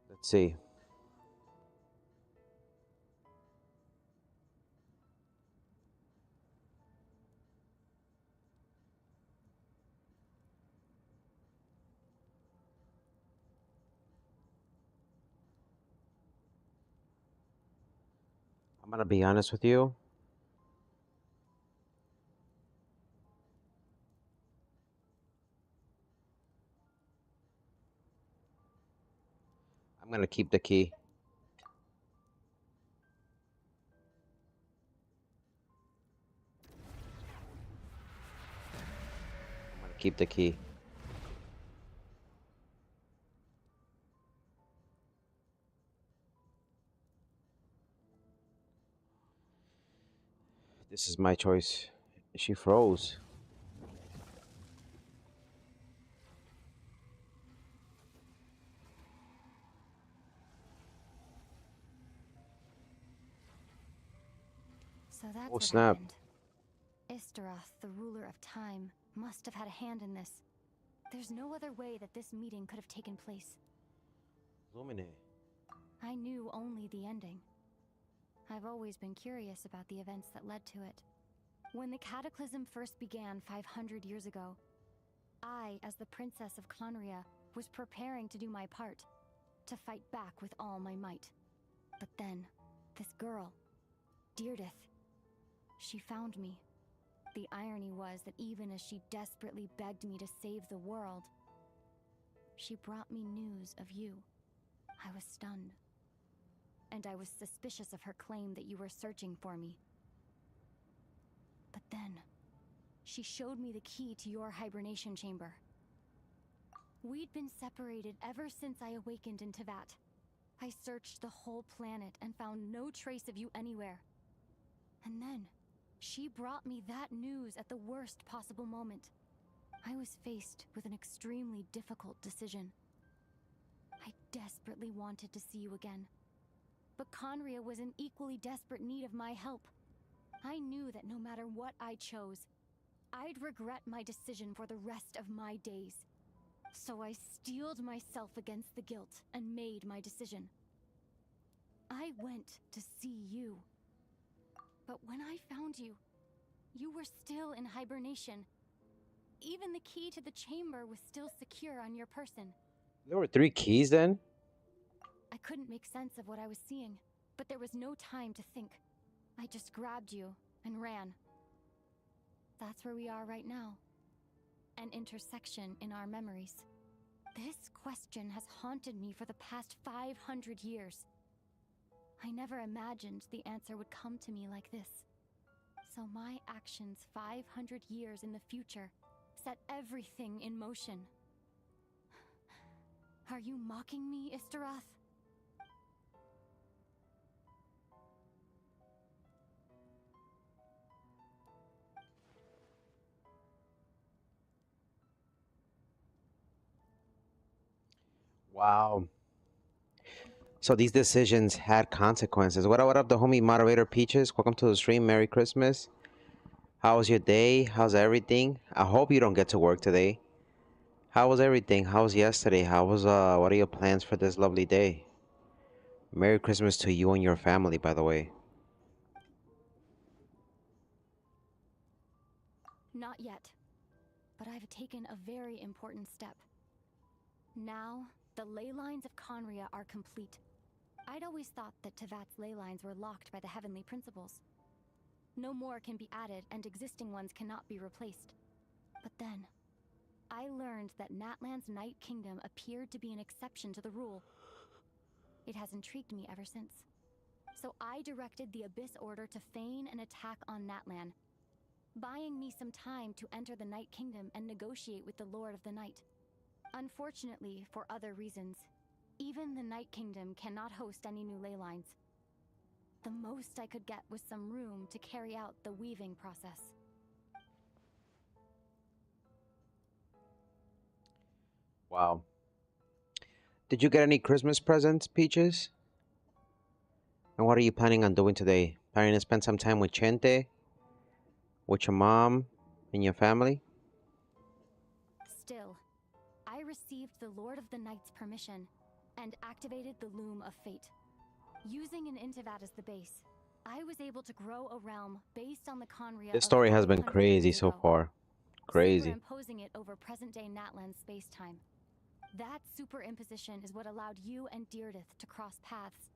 [SPEAKER 1] let's see. I'm gonna be honest with you. I'm gonna keep the key. I'm gonna keep the key. This is my choice. She froze.
[SPEAKER 9] So that's
[SPEAKER 1] Oh,
[SPEAKER 9] what
[SPEAKER 1] snap.
[SPEAKER 9] happened. Istaroth, the ruler of time, must have had a hand in this. There's no other way that this meeting could have taken place.
[SPEAKER 1] Lumine.
[SPEAKER 9] I knew only the ending. I've always been curious about the events that led to it. When the cataclysm first began 500 years ago, I, as the Princess of Conria, was preparing to do my part, to fight back with all my might. But then, this girl, Deirdith, she found me. The irony was that even as she desperately begged me to save the world, she brought me news of you. I was stunned. And I was suspicious of her claim that you were searching for me. But then, she showed me the key to your hibernation chamber. We'd been separated ever since I awakened in Tevat. I searched the whole planet and found no trace of you anywhere. And then, she brought me that news at the worst possible moment. I was faced with an extremely difficult decision. I desperately wanted to see you again. But Conria was in equally desperate need of my help. I knew that no matter what I chose, I'd regret my decision for the rest of my days. So I steeled myself against the guilt and made my decision. I went to see you. But when I found you, you were still in hibernation. Even the key to the chamber was still secure on your person.
[SPEAKER 1] There were 3 keys then?
[SPEAKER 9] I couldn't make sense of what I was seeing, but there was no time to think. I just grabbed you and ran. That's where we are right now. An intersection in our memories. This question has haunted me for the past 500 years. I never imagined the answer would come to me like this. So my actions 500 years in the future set everything in motion. Are you mocking me, Istaroth?
[SPEAKER 1] Wow. So these decisions had consequences. What up, the homie moderator Peaches? Welcome to the stream. Merry Christmas. How was your day? How's everything? I hope you don't get to work today. How was everything? How was yesterday? How was what are your plans for this lovely day? Merry Christmas to you and your family, by the way.
[SPEAKER 9] Not yet. But I've taken a very important step. Now, the ley lines of Conria are complete. I'd always thought that Tevat's ley lines were locked by the heavenly principles. No more can be added, and existing ones cannot be replaced.
[SPEAKER 6] But then, I learned that Natlan's Night Kingdom appeared to be an exception to the rule. It has intrigued me ever since. So I directed the Abyss Order to feign an attack on Natlan, buying me some time to enter the Night Kingdom and negotiate with the Lord of the Night. Unfortunately, for other reasons, even the Night Kingdom cannot host any new ley lines. The most I could get was some room to carry out the weaving process.
[SPEAKER 1] Wow. Did you get any Christmas presents, Peaches? And what are you planning on doing today? Planning to spend some time with Chente? With your mom and your family?
[SPEAKER 6] Still, I received the Lord of the Night's permission and activated the Loom of Fate. Using an Intivat as the base, I was able to grow a realm based on the Conria.
[SPEAKER 1] This story has been crazy so far. Crazy.
[SPEAKER 6] Superimposing it over present-day Natlan space-time. That superimposition is what allowed you and Deirdith to cross paths.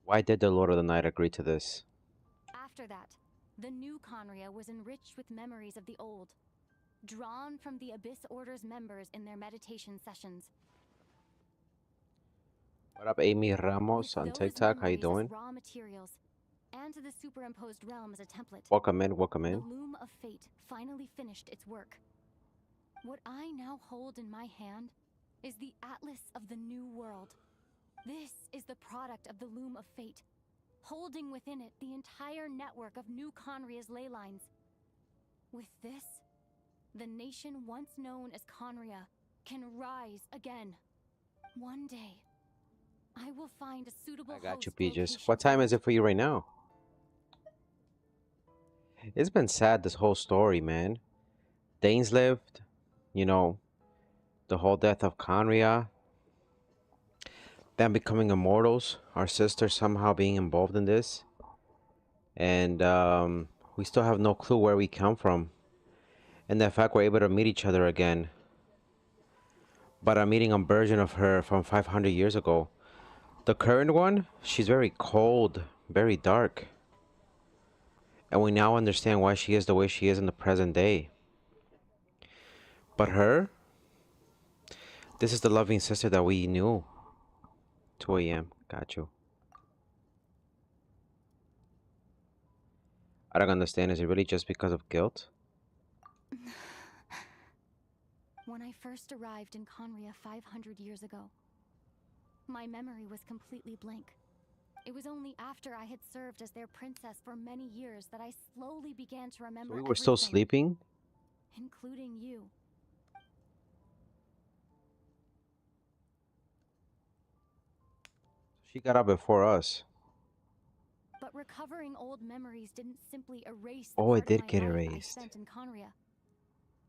[SPEAKER 1] Why did the Lord of the Night agree to this?
[SPEAKER 6] After that, the new Conria was enriched with memories of the old, drawn from the Abyss Order's members in their meditation sessions.
[SPEAKER 1] What up, Amy Ramos on TikTok? How you doing?
[SPEAKER 6] Raw materials, and the superimposed realm as a template.
[SPEAKER 1] Welcome in, welcome in.
[SPEAKER 6] The Loom of Fate finally finished its work. What I now hold in my hand is the Atlas of the New World. This is the product of the Loom of Fate, holding within it the entire network of new Conria's ley lines. With this, the nation once known as Conria can rise again. One day, I will find a suitable
[SPEAKER 1] I got you,
[SPEAKER 6] host
[SPEAKER 1] Peaches.
[SPEAKER 6] location.
[SPEAKER 1] What time is it for you right now? It's been sad, this whole story, man. Danes lived, you know, the whole death of Conria, them becoming immortals, our sister somehow being involved in this, and we still have no clue where we come from, and the fact we're able to meet each other again, but I'm meeting a version of her from 500 years ago. The current one, she's very cold, very dark, and we now understand why she is the way she is in the present day. But her, this is the loving sister that we knew. 2 a.m. Got you. I don't understand. Is it really just because of guilt?
[SPEAKER 6] When I first arrived in Conria 500 years ago, my memory was completely blank. It was only after I had served as their princess for many years that I slowly began to remember
[SPEAKER 1] So we were still
[SPEAKER 6] everything,
[SPEAKER 1] sleeping?
[SPEAKER 6] including you.
[SPEAKER 1] She got up before us.
[SPEAKER 6] But recovering old memories didn't simply erase the
[SPEAKER 1] Oh,
[SPEAKER 6] part
[SPEAKER 1] it did
[SPEAKER 6] of my
[SPEAKER 1] get
[SPEAKER 6] life I
[SPEAKER 1] erased.
[SPEAKER 6] spent in Conria.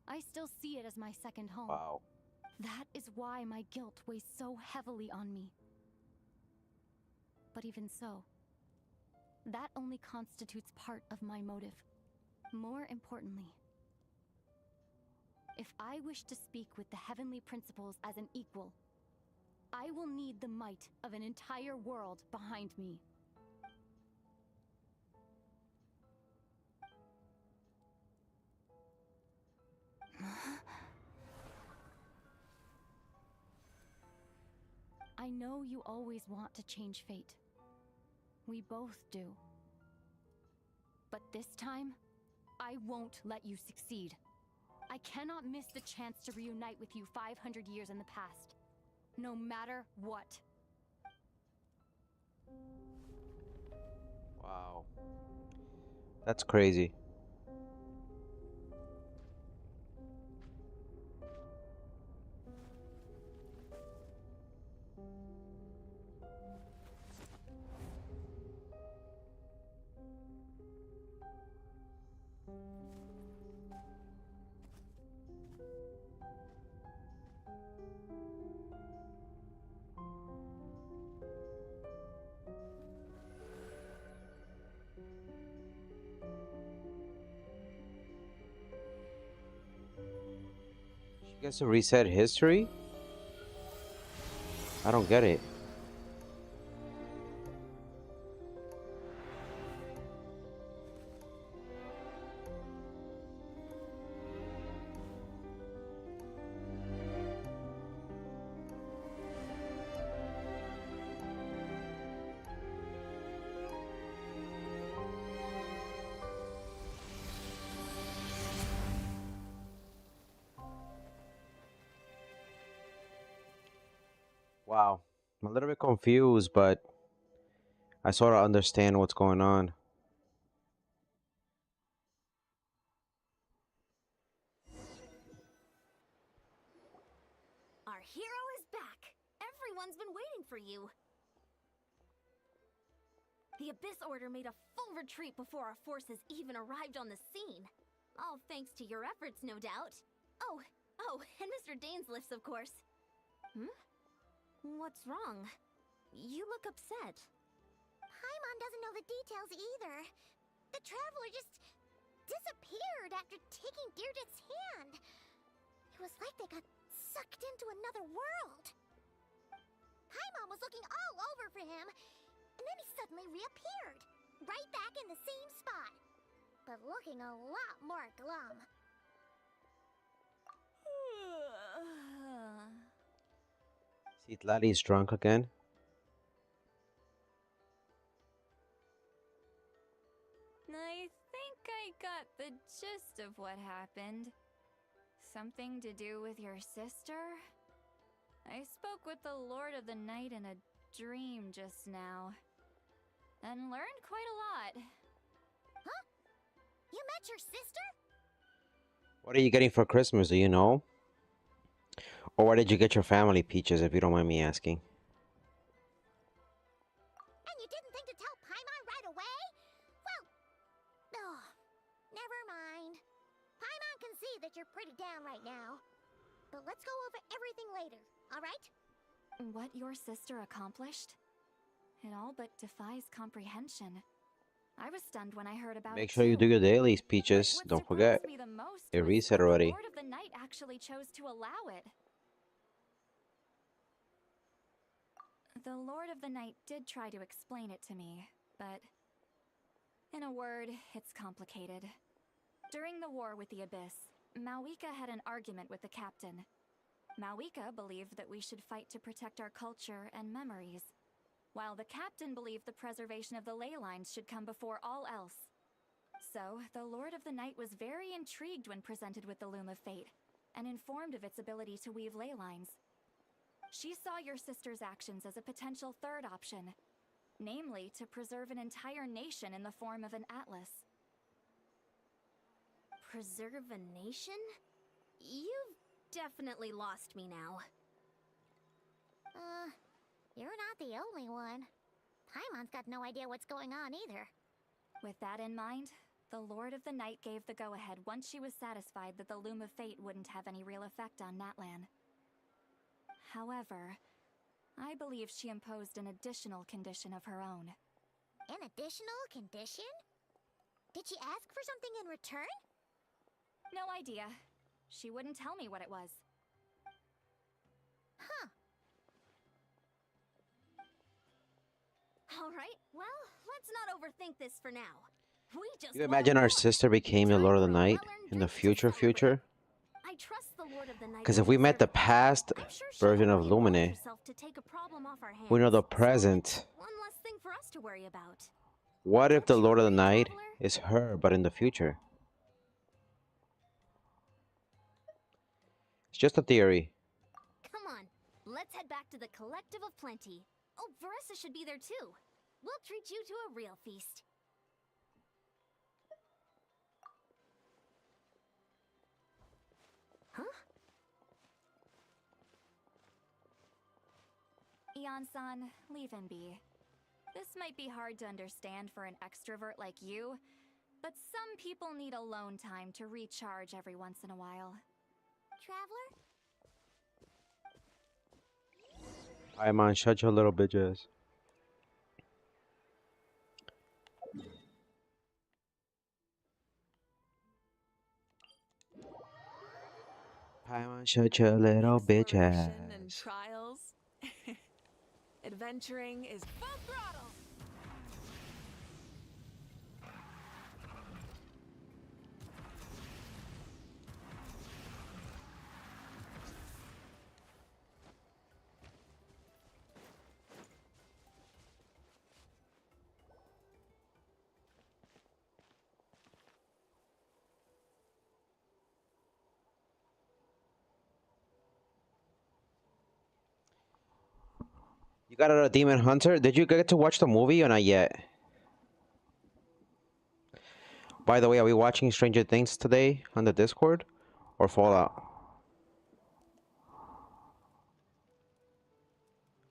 [SPEAKER 6] I still see it as my second home.
[SPEAKER 1] Wow.
[SPEAKER 6] That is why my guilt weighs so heavily on me. But even so, that only constitutes part of my motive. More importantly, if I wish to speak with the heavenly principles as an equal, I will need the might of an entire world behind me. I know you always want to change fate. We both do. But this time, I won't let you succeed. I cannot miss the chance to reunite with you 500 years in the past. No matter what.
[SPEAKER 1] Wow. That's crazy. She gets to reset history? I don't get it. Wow. I'm a little bit confused, but I sort of understand what's going on.
[SPEAKER 6] Our hero is back. Everyone's been waiting for you. The Abyss Order made a full retreat before our forces even arrived on the scene. All thanks to your efforts, no doubt. Oh, and Mr. Dainsliff's, of course. What's wrong? You look upset.
[SPEAKER 5] Paimon doesn't know the details either. The traveler just disappeared after taking Deirdre's hand. It was like they got sucked into another world. Paimon was looking all over for him, and then he suddenly reappeared, right back in the same spot, but looking a lot more glum.
[SPEAKER 1] Citlali's drunk again.
[SPEAKER 10] I think I got the gist of what happened. Something to do with your sister? I spoke with the Lord of the Night in a dream just now, and learned quite a lot.
[SPEAKER 5] Huh? You met your sister?
[SPEAKER 1] What are you getting for Christmas, do you know? Or where did you get your family, Peaches, if you don't mind me asking?
[SPEAKER 5] And you didn't think to tell Paimon right away? Well, never mind. Paimon can see that you're pretty down right now. But let's go over everything later, alright?
[SPEAKER 10] What your sister accomplished? It all but defies comprehension. I was stunned when I heard about
[SPEAKER 1] Make
[SPEAKER 10] it
[SPEAKER 1] sure you
[SPEAKER 10] too.
[SPEAKER 1] do your dailies,
[SPEAKER 10] But
[SPEAKER 1] Peaches.
[SPEAKER 10] what
[SPEAKER 1] Don't
[SPEAKER 10] surprised
[SPEAKER 1] forget.
[SPEAKER 10] me the most
[SPEAKER 1] It
[SPEAKER 10] was
[SPEAKER 1] reset
[SPEAKER 10] that the
[SPEAKER 1] already.
[SPEAKER 10] Lord of the Night actually chose to allow it. The Lord of the Night did try to explain it to me, but in a word, it's complicated. During the war with the Abyss, Mawika had an argument with the captain. Mawika believed that we should fight to protect our culture and memories, while the captain believed the preservation of the ley lines should come before all else. So, the Lord of the Night was very intrigued when presented with the Loom of Fate, and informed of its ability to weave ley lines. She saw your sister's actions as a potential third option, namely to preserve an entire nation in the form of an atlas.
[SPEAKER 6] Preserve a nation? You've definitely lost me now.
[SPEAKER 5] You're not the only one. Paimon's got no idea what's going on either.
[SPEAKER 10] With that in mind, the Lord of the Night gave the go-ahead once she was satisfied that the Loom of Fate wouldn't have any real effect on Natlan. However, I believe she imposed an additional condition of her own.
[SPEAKER 5] An additional condition? Did she ask for something in return?
[SPEAKER 10] No idea. She wouldn't tell me what it was.
[SPEAKER 5] Huh.
[SPEAKER 6] Alright, well, let's not overthink this for now. We just
[SPEAKER 1] You imagine our sister became the Lord of the Night in the future?
[SPEAKER 6] I trust the Lord of the Night.
[SPEAKER 1] Because if we met the past version of Lumine, we know the present.
[SPEAKER 6] One less thing for us to worry about.
[SPEAKER 1] What if the Lord of the Night is her, but in the future? It's just a theory.
[SPEAKER 6] Come on, let's head back to the Collective of Plenty. Oh, Veressa should be there too. We'll treat you to a real feast. Huh?
[SPEAKER 10] Ian-san, leave him be. This might be hard to understand for an extrovert like you, but some people need alone time to recharge every once in a while.
[SPEAKER 5] Traveler?
[SPEAKER 1] Paimon, shut your little bitches. Paimon, shut your little bitches.
[SPEAKER 11] And trials. Adventuring is full throttle.
[SPEAKER 1] You got out of Demon Hunter? Did you get to watch the movie or not yet? By the way, are we watching Stranger Things today on the Discord? Or Fallout?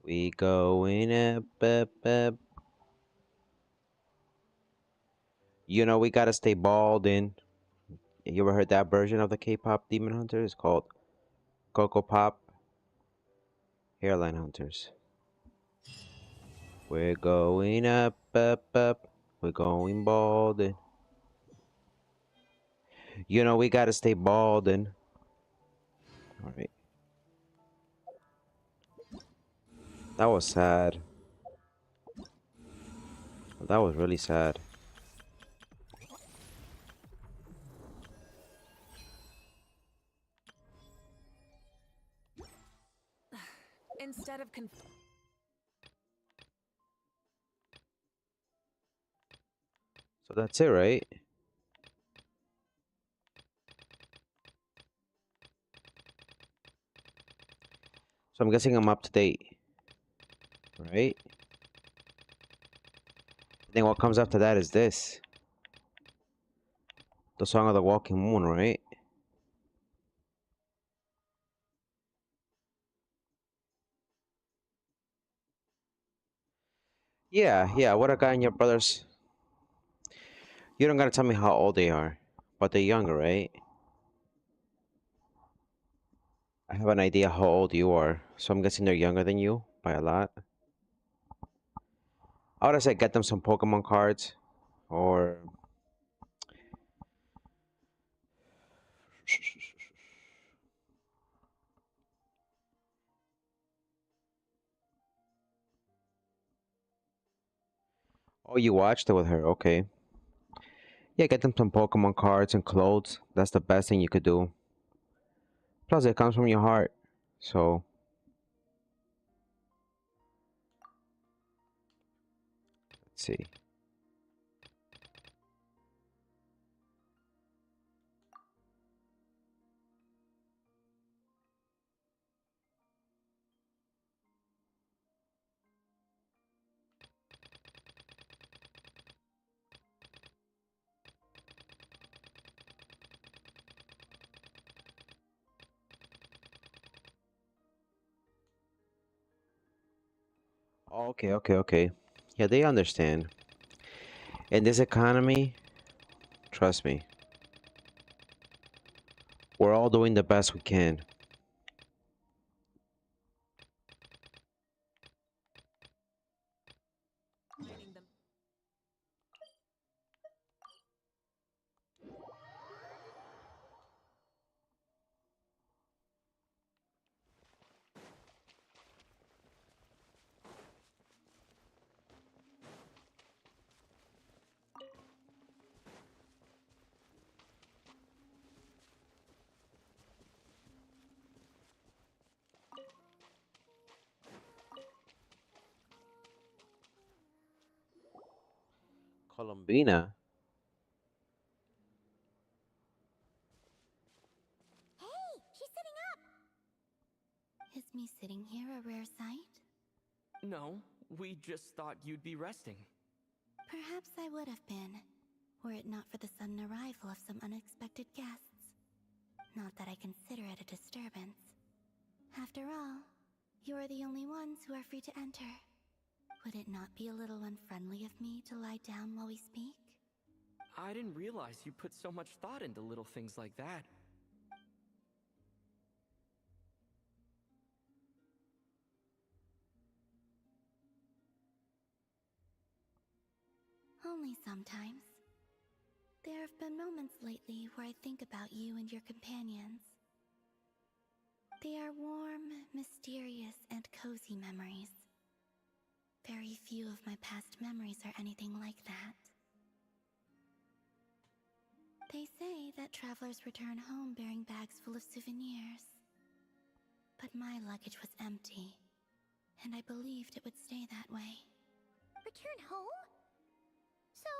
[SPEAKER 1] We going up. You know we gotta stay bald in. You ever heard that version of the K-pop Demon Hunter? It's called Coco Pop Hairline Hunters. We're going up. We're going bald in. You know we gotta stay bald in. All right. That was sad. That was really sad.
[SPEAKER 11] Instead of
[SPEAKER 1] So that's it, right? So I'm guessing I'm up to date, right? Then what comes after that is this. The Song of the Walking Moon, right? Yeah, what a guy and your brothers. You don't gotta tell me how old they are, but they're younger, right? I have an idea how old you are, so I'm guessing they're younger than you by a lot. I would have said get them some Pokemon cards, or... Oh, you watched it with her, okay. Yeah, get them some Pokemon cards and clothes. That's the best thing you could do. Plus, it comes from your heart, so... Let's see. Oh, okay. Yeah, they understand. In this economy, trust me, we're all doing the best we can. Columbina?
[SPEAKER 5] Hey, she's sitting up!
[SPEAKER 6] Is me sitting here a rare sight?
[SPEAKER 8] No, we just thought you'd be resting.
[SPEAKER 6] Perhaps I would have been, were it not for the sudden arrival of some unexpected guests. Not that I consider it a disturbance. After all, you are the only ones who are free to enter. Would it not be a little unfriendly of me to lie down while we speak?
[SPEAKER 8] I didn't realize you put so much thought into little things like that.
[SPEAKER 6] Only sometimes. There have been moments lately where I think about you and your companions. They are warm, mysterious, and cozy memories. Very few of my past memories are anything like that. They say that travelers return home bearing bags full of souvenirs. But my luggage was empty, and I believed it would stay that way.
[SPEAKER 5] Return home? So,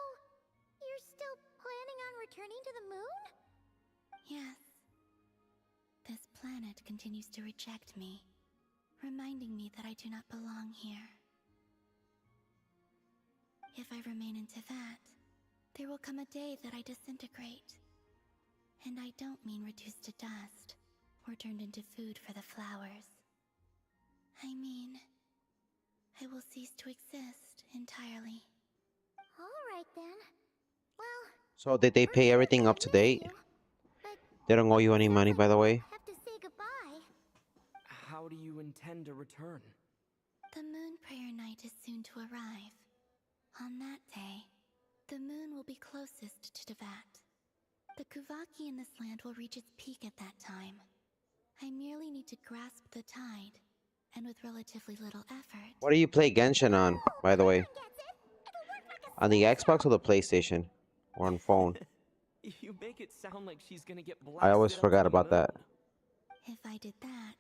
[SPEAKER 5] you're still planning on returning to the moon?
[SPEAKER 6] Yes. This planet continues to reject me,
[SPEAKER 5] reminding me that I do not belong here. If I remain into that, there will come a day that I disintegrate. And I don't mean reduced to dust, or turned into food for the flowers. I mean, I will cease to exist entirely. Alright then. Well,
[SPEAKER 1] So did they pay everything up to date? They don't owe you any money, by the way.
[SPEAKER 5] have to say goodbye.
[SPEAKER 8] How do you intend to return?
[SPEAKER 5] The moon prayer night is soon to arrive. On that day, the moon will be closest to Devat. The Kuvaki in this land will reach its peak at that time. I merely need to grasp the tide, and with relatively little effort.
[SPEAKER 1] What do you play Genshin on, by the way? On the Xbox or the PlayStation? Or on phone?
[SPEAKER 8] You make it sound like she's gonna get blasted
[SPEAKER 1] I always
[SPEAKER 8] up
[SPEAKER 1] forgot
[SPEAKER 8] to the
[SPEAKER 1] about that.
[SPEAKER 5] If I did that,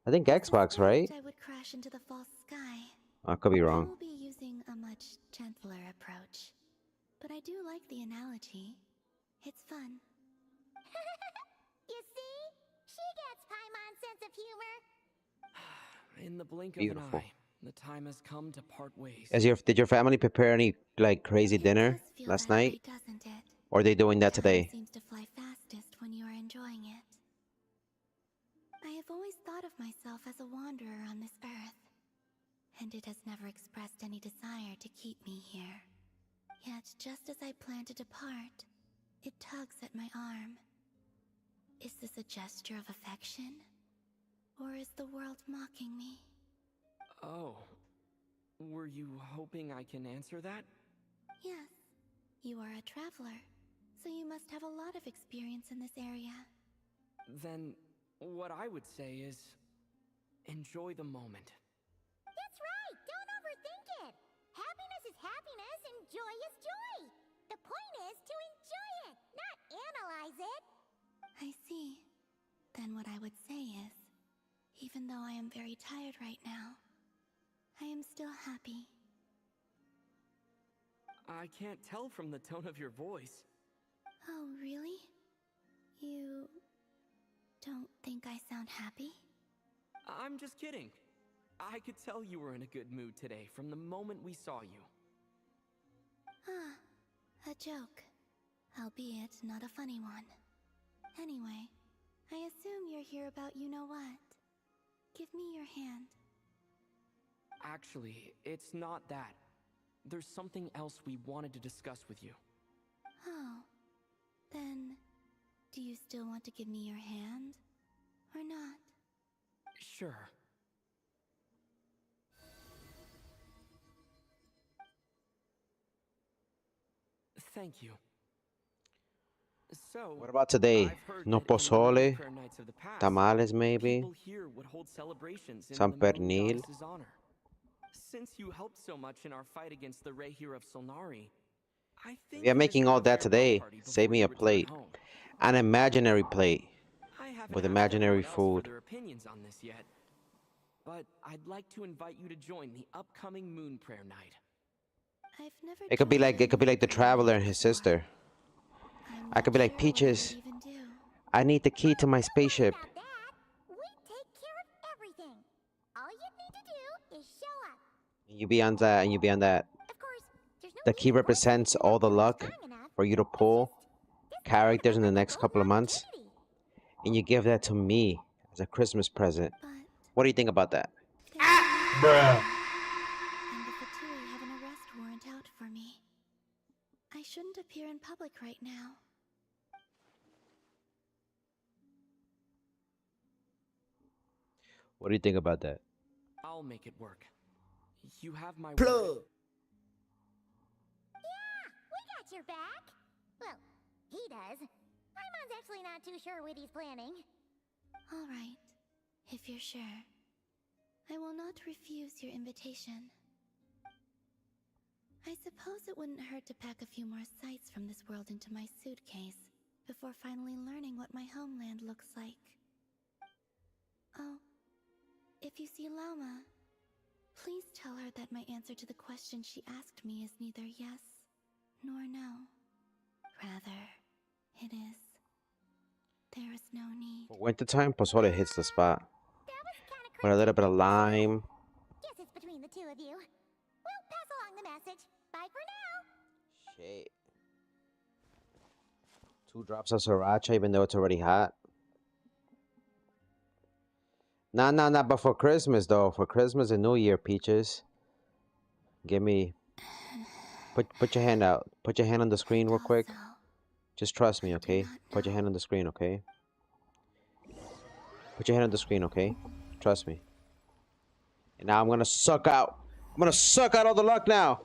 [SPEAKER 1] I think Xbox, right?
[SPEAKER 5] I would crash into the false sky.
[SPEAKER 1] I could be
[SPEAKER 5] I
[SPEAKER 1] wrong.
[SPEAKER 5] will be using a much gentler approach. But I do like the analogy. It's fun. You see? She gets Paimon's sense of humor.
[SPEAKER 8] In the blink
[SPEAKER 1] Beautiful.
[SPEAKER 8] of an eye, the time has come to part ways.
[SPEAKER 1] Did your family prepare any like crazy dinner last night?
[SPEAKER 5] Doesn't it?
[SPEAKER 1] Or are they doing that today?
[SPEAKER 5] Time seems to fly fastest when you are enjoying it. I have always thought of myself as a wanderer on this earth, and it has never expressed any desire to keep me here. Yet, just as I plan to depart, it tugs at my arm. Is this a gesture of affection? Or is the world mocking me?
[SPEAKER 8] Oh. Were you hoping I can answer that?
[SPEAKER 5] Yes. You are a traveler, so you must have a lot of experience in this area.
[SPEAKER 8] Then, what I would say is, enjoy the moment.
[SPEAKER 5] That's right! Don't overthink it! Happiness is happiness and joy is joy! The point is to enjoy it, not analyze it! I see. Then what I would say is, even though I am very tired right now, I am still happy.
[SPEAKER 8] I can't tell from the tone of your voice.
[SPEAKER 5] Oh, really? You don't think I sound happy?
[SPEAKER 8] I'm just kidding. I could tell you were in a good mood today from the moment we saw you.
[SPEAKER 5] Ah, a joke. Albeit not a funny one. Anyway, I assume you're here about you-know-what. Give me your hand.
[SPEAKER 8] Actually, it's not that. There's something else we wanted to discuss with you.
[SPEAKER 5] Oh. Then, do you still want to give me your hand? Or not?
[SPEAKER 8] Sure. Thank you. So,
[SPEAKER 1] What about today?
[SPEAKER 8] I've heard
[SPEAKER 1] No
[SPEAKER 8] that in the
[SPEAKER 1] pozole?
[SPEAKER 8] prayer nights of the past,
[SPEAKER 1] Tamales, maybe?
[SPEAKER 8] people here would hold celebrations in
[SPEAKER 1] San
[SPEAKER 8] the moon
[SPEAKER 1] Pernil?
[SPEAKER 8] goddess's honor. Since you helped so much in our fight against the Rehir of Solnari, I think
[SPEAKER 1] We are
[SPEAKER 8] you
[SPEAKER 1] making
[SPEAKER 8] should
[SPEAKER 1] all
[SPEAKER 8] have
[SPEAKER 1] that
[SPEAKER 8] a farewell
[SPEAKER 1] today.
[SPEAKER 8] party
[SPEAKER 1] Save
[SPEAKER 8] before
[SPEAKER 1] me
[SPEAKER 8] you
[SPEAKER 1] a
[SPEAKER 8] return
[SPEAKER 1] plate.
[SPEAKER 8] home.
[SPEAKER 1] An imaginary plate.
[SPEAKER 8] I haven't
[SPEAKER 1] With
[SPEAKER 8] asked
[SPEAKER 1] imaginary
[SPEAKER 8] everyone else for
[SPEAKER 1] food.
[SPEAKER 8] their opinions on this yet, but I'd like to invite you to join the upcoming Moon Prayer Night.
[SPEAKER 5] I've never
[SPEAKER 1] It could be
[SPEAKER 5] tried
[SPEAKER 1] like
[SPEAKER 5] any
[SPEAKER 1] the
[SPEAKER 5] prayer
[SPEAKER 1] traveler and
[SPEAKER 5] night
[SPEAKER 1] his
[SPEAKER 5] before.
[SPEAKER 1] sister.
[SPEAKER 5] I'm
[SPEAKER 1] I could be
[SPEAKER 5] not
[SPEAKER 1] like,
[SPEAKER 5] sure what I would
[SPEAKER 1] Peaches,
[SPEAKER 5] even do.
[SPEAKER 1] I need the key to my
[SPEAKER 5] Don't worry
[SPEAKER 1] spaceship.
[SPEAKER 5] about that. We take care of everything. All you need to do is show up.
[SPEAKER 1] And you be on that, and you be on that.
[SPEAKER 5] Of course, there's no
[SPEAKER 1] The
[SPEAKER 5] need
[SPEAKER 1] key
[SPEAKER 5] to worry
[SPEAKER 1] represents
[SPEAKER 5] if you're
[SPEAKER 1] all
[SPEAKER 5] not
[SPEAKER 1] the
[SPEAKER 5] feeling
[SPEAKER 1] luck
[SPEAKER 5] strong enough.
[SPEAKER 1] for you to
[SPEAKER 5] It's
[SPEAKER 1] pull
[SPEAKER 5] just this
[SPEAKER 1] characters in the
[SPEAKER 5] part
[SPEAKER 1] next
[SPEAKER 5] about
[SPEAKER 1] couple of
[SPEAKER 5] golden
[SPEAKER 1] months.
[SPEAKER 5] opportunity.
[SPEAKER 1] And you give that to me as a Christmas present.
[SPEAKER 5] But
[SPEAKER 1] What do you think about that?
[SPEAKER 5] Bruh. And the Fatui have an arrest warrant out for me. I shouldn't appear in public right now.
[SPEAKER 1] What do you think about that?
[SPEAKER 8] I'll make it work. You have my
[SPEAKER 1] Plug.
[SPEAKER 8] word.
[SPEAKER 5] Yeah, we got your back. Well, he does. Paimon's actually not too sure what he's planning. All right, if you're sure. I will not refuse your invitation. I suppose it wouldn't hurt to pack a few more sights from this world into my suitcase before finally learning what my homeland looks like. Oh, if you see Lauma, please tell her that my answer to the question she asked me is neither yes nor no. Rather, it is. There is no need.
[SPEAKER 1] For wintertime, pozole hits the spot.
[SPEAKER 5] That was kind of
[SPEAKER 1] with a little bit of lime.
[SPEAKER 5] Guess it's between the two of you. We'll pass along the message. Bye for now.
[SPEAKER 1] Shit. 2 drops of sriracha, even though it's already hot. Nah. But for Christmas, though, for Christmas and New Year, Peaches, give me. Put your hand out. Put your hand on the screen real quick. Just trust me, okay? Put your hand on the screen, okay? Put your hand on the screen, okay? Trust me. And now I'm gonna suck out. I'm gonna suck out all the luck now.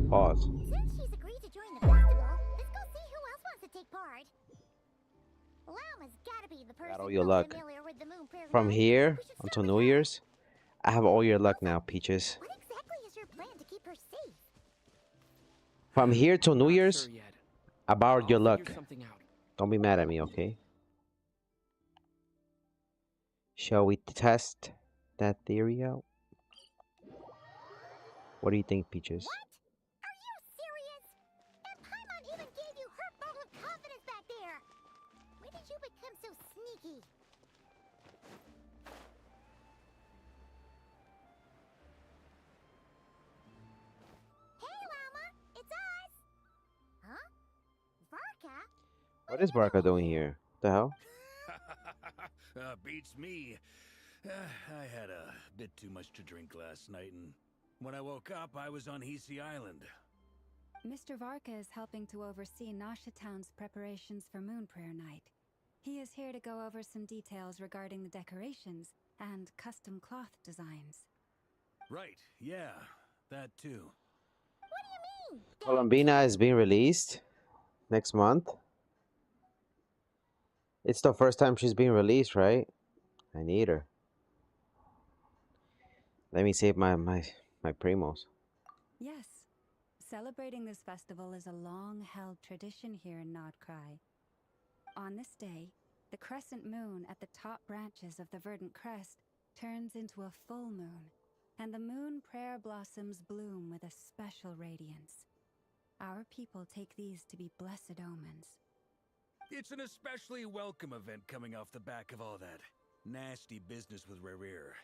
[SPEAKER 1] Pause.
[SPEAKER 5] Since she's agreed to join the festival, let's go see who else wants to take part. Llama's gotta be the person
[SPEAKER 1] Got all your
[SPEAKER 5] most
[SPEAKER 1] luck.
[SPEAKER 5] familiar with the Moon Prayer
[SPEAKER 1] From
[SPEAKER 5] Night.
[SPEAKER 1] here
[SPEAKER 5] We should start
[SPEAKER 1] until
[SPEAKER 5] with
[SPEAKER 1] New
[SPEAKER 5] her.
[SPEAKER 1] Year's, I have all your luck now, Peaches.
[SPEAKER 5] What exactly is your plan to keep her safe?
[SPEAKER 1] From here till New
[SPEAKER 8] Not
[SPEAKER 1] Year's,
[SPEAKER 8] sure yet.
[SPEAKER 1] I borrowed
[SPEAKER 8] I'll
[SPEAKER 1] your
[SPEAKER 8] figure
[SPEAKER 1] luck.
[SPEAKER 8] something out.
[SPEAKER 1] Don't be mad at me, okay? Shall we test that theory out? What do you think, Peaches?
[SPEAKER 5] What? Are you serious? And Paimon even gave you her vote of confidence back there. When did you become so sneaky? Hey, Llama, it's us. Huh? Varka?
[SPEAKER 1] What is Barca doing here? The hell?
[SPEAKER 12] Beats me. I had a bit too much to drink last night, and when I woke up, I was on Hisi Island.
[SPEAKER 10] Mr. Varka is helping to oversee Nasha Town's preparations for Moon Prayer Night. He is here to go over some details regarding the decorations and custom cloth designs.
[SPEAKER 12] Right, yeah, that too.
[SPEAKER 5] What do you mean?
[SPEAKER 1] Columbina is being released next month. It's the first time she's being released, right? I need her. Let me save my primos.
[SPEAKER 10] Yes, celebrating this festival is a long-held tradition here in Nodcry. On this day, the crescent moon at the top branches of the verdant crest turns into a full moon, and the moon prayer blossoms bloom with a special radiance. Our people take these to be blessed omens.
[SPEAKER 12] It's an especially welcome event coming off the back of all that nasty business with Rare.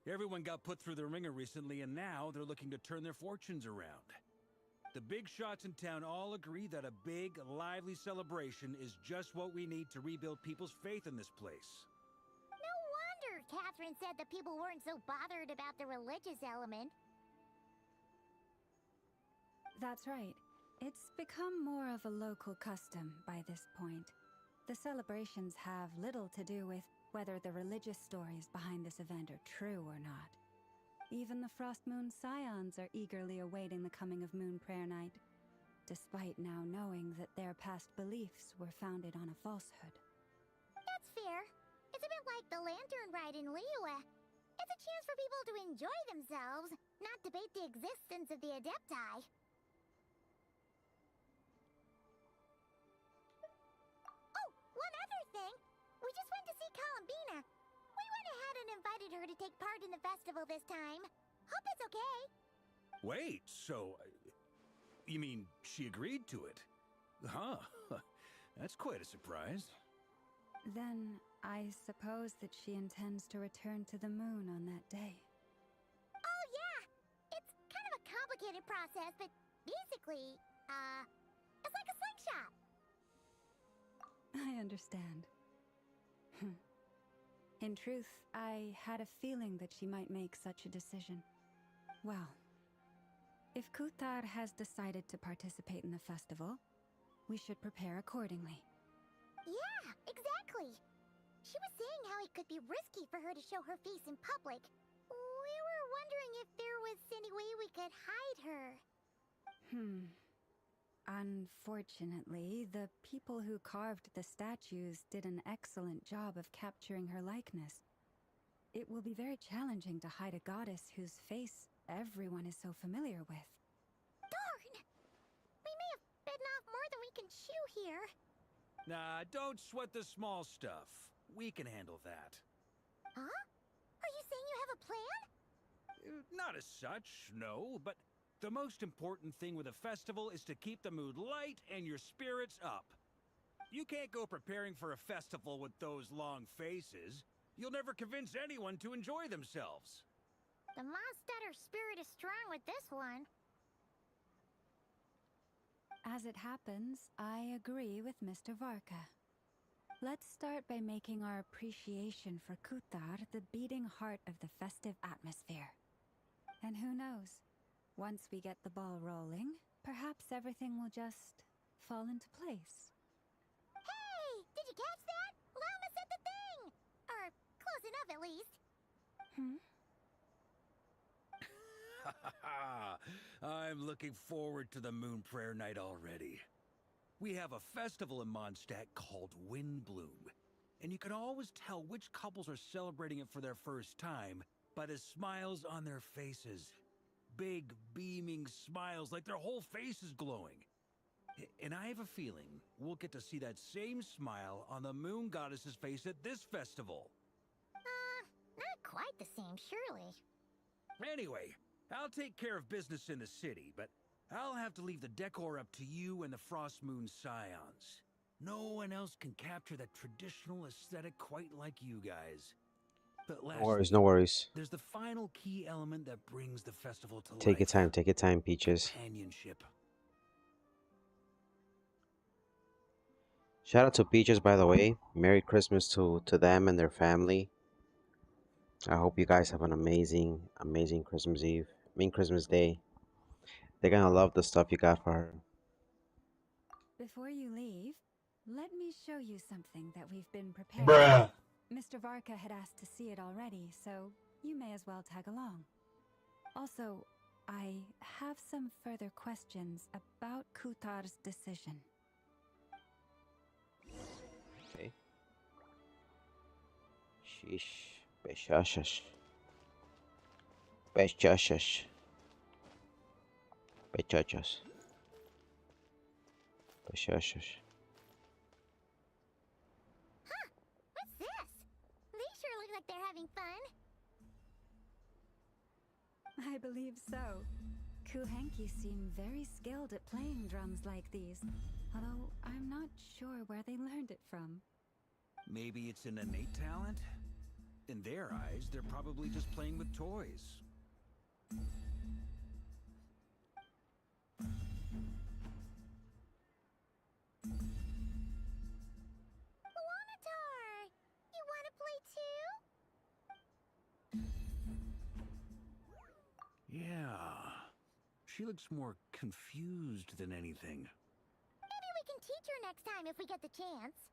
[SPEAKER 12] Everyone got put through the ringer recently, and now they're looking to turn their fortunes around. The big shots in town all agree that a big, lively celebration is just what we need to rebuild people's faith in this place.
[SPEAKER 5] No wonder Catherine said that people weren't so bothered about the religious element.
[SPEAKER 10] That's right. It's become more of a local custom by this point. The celebrations have little to do with whether the religious stories behind this event are true or not. Even the Frost Moon Scions are eagerly awaiting the coming of Moon Prayer Night, despite now knowing that their past beliefs were founded on a falsehood.
[SPEAKER 5] That's fair. It's a bit like the lantern ride in Liyue. It's a chance for people to enjoy themselves, not debate the existence of the Adepti. Oh, one other thing. We just went to see Columbina. We went ahead and invited her to take part in the festival this time. Hope it's okay.
[SPEAKER 12] Wait, so... you mean she agreed to it? Huh. That's quite a surprise.
[SPEAKER 10] Then I suppose that she intends to return to the moon on that day.
[SPEAKER 5] Oh, yeah. It's kind of a complicated process, but basically, it's like a slingshot.
[SPEAKER 10] I understand. In truth, I had a feeling that she might make such a decision. Well, if Kuthar has decided to participate in the festival, we should prepare accordingly.
[SPEAKER 5] Yeah, exactly. She was saying how it could be risky for her to show her face in public. We were wondering if there was any way we could hide her.
[SPEAKER 10] Unfortunately, the people who carved the statues did an excellent job of capturing her likeness. It will be very challenging to hide a goddess whose face everyone is so familiar with.
[SPEAKER 5] Darn! We may have bitten off more than we can chew here.
[SPEAKER 12] Nah, don't sweat the small stuff. We can handle that.
[SPEAKER 5] Huh? Are you saying you have a plan?
[SPEAKER 12] Not as such, no, but the most important thing with a festival is to keep the mood light and your spirits up. You can't go preparing for a festival with those long faces. You'll never convince anyone to enjoy themselves.
[SPEAKER 5] The Mondstatter spirit is strong with this one.
[SPEAKER 10] As it happens, I agree with Mr. Varka. Let's start by making our appreciation for Kutar the beating heart of the festive atmosphere. And who knows, once we get the ball rolling, perhaps everything will just fall into place.
[SPEAKER 5] Hey! Did you catch that? Llama said the thing! Or close enough at least.
[SPEAKER 12] I'm looking forward to the Moon Prayer Night already. We have a festival in Mondstadt called Windbloom, and you can always tell which couples are celebrating it for their first time by the smiles on their faces. Big, beaming smiles like their whole face is glowing. And I have a feeling we'll get to see that same smile on the Moon Goddess's face at this festival.
[SPEAKER 5] Not quite the same, surely.
[SPEAKER 12] Anyway, I'll take care of business in the city, but I'll have to leave the decor up to you and the Frost Moon Scions. No one else can capture that traditional aesthetic quite like you guys. But
[SPEAKER 1] No
[SPEAKER 12] lastly,
[SPEAKER 1] worries, no worries.
[SPEAKER 12] there's the final key element that brings the festival to
[SPEAKER 1] Take your
[SPEAKER 12] life.
[SPEAKER 1] time, Peaches.
[SPEAKER 12] Companionship.
[SPEAKER 1] Shout out to Peaches, by the way. Merry Christmas to them and their family. I hope you guys have an amazing Christmas Eve. Christmas Day. They're gonna love the stuff you got for her.
[SPEAKER 10] Before you leave, let me show you something that we've been preparing.
[SPEAKER 13] Bruh.
[SPEAKER 10] Mr. Varka had asked to see it already, so you may as well tag along. Also, I have some further questions about Kutar's decision.
[SPEAKER 1] Okay. Sheesh. Beshashash. Beshashash. Bechachas. Beshashash.
[SPEAKER 5] Huh! What's this? They sure look like they're having fun.
[SPEAKER 10] I believe so. Kuhenki seem very skilled at playing drums like these, although I'm not sure where they learned it from.
[SPEAKER 12] Maybe it's an innate talent? In their eyes, they're probably just playing with toys.
[SPEAKER 5] Wanatar! You wanna play too?
[SPEAKER 12] Yeah. She looks more confused than anything.
[SPEAKER 5] Maybe we can teach her next time if we get the chance.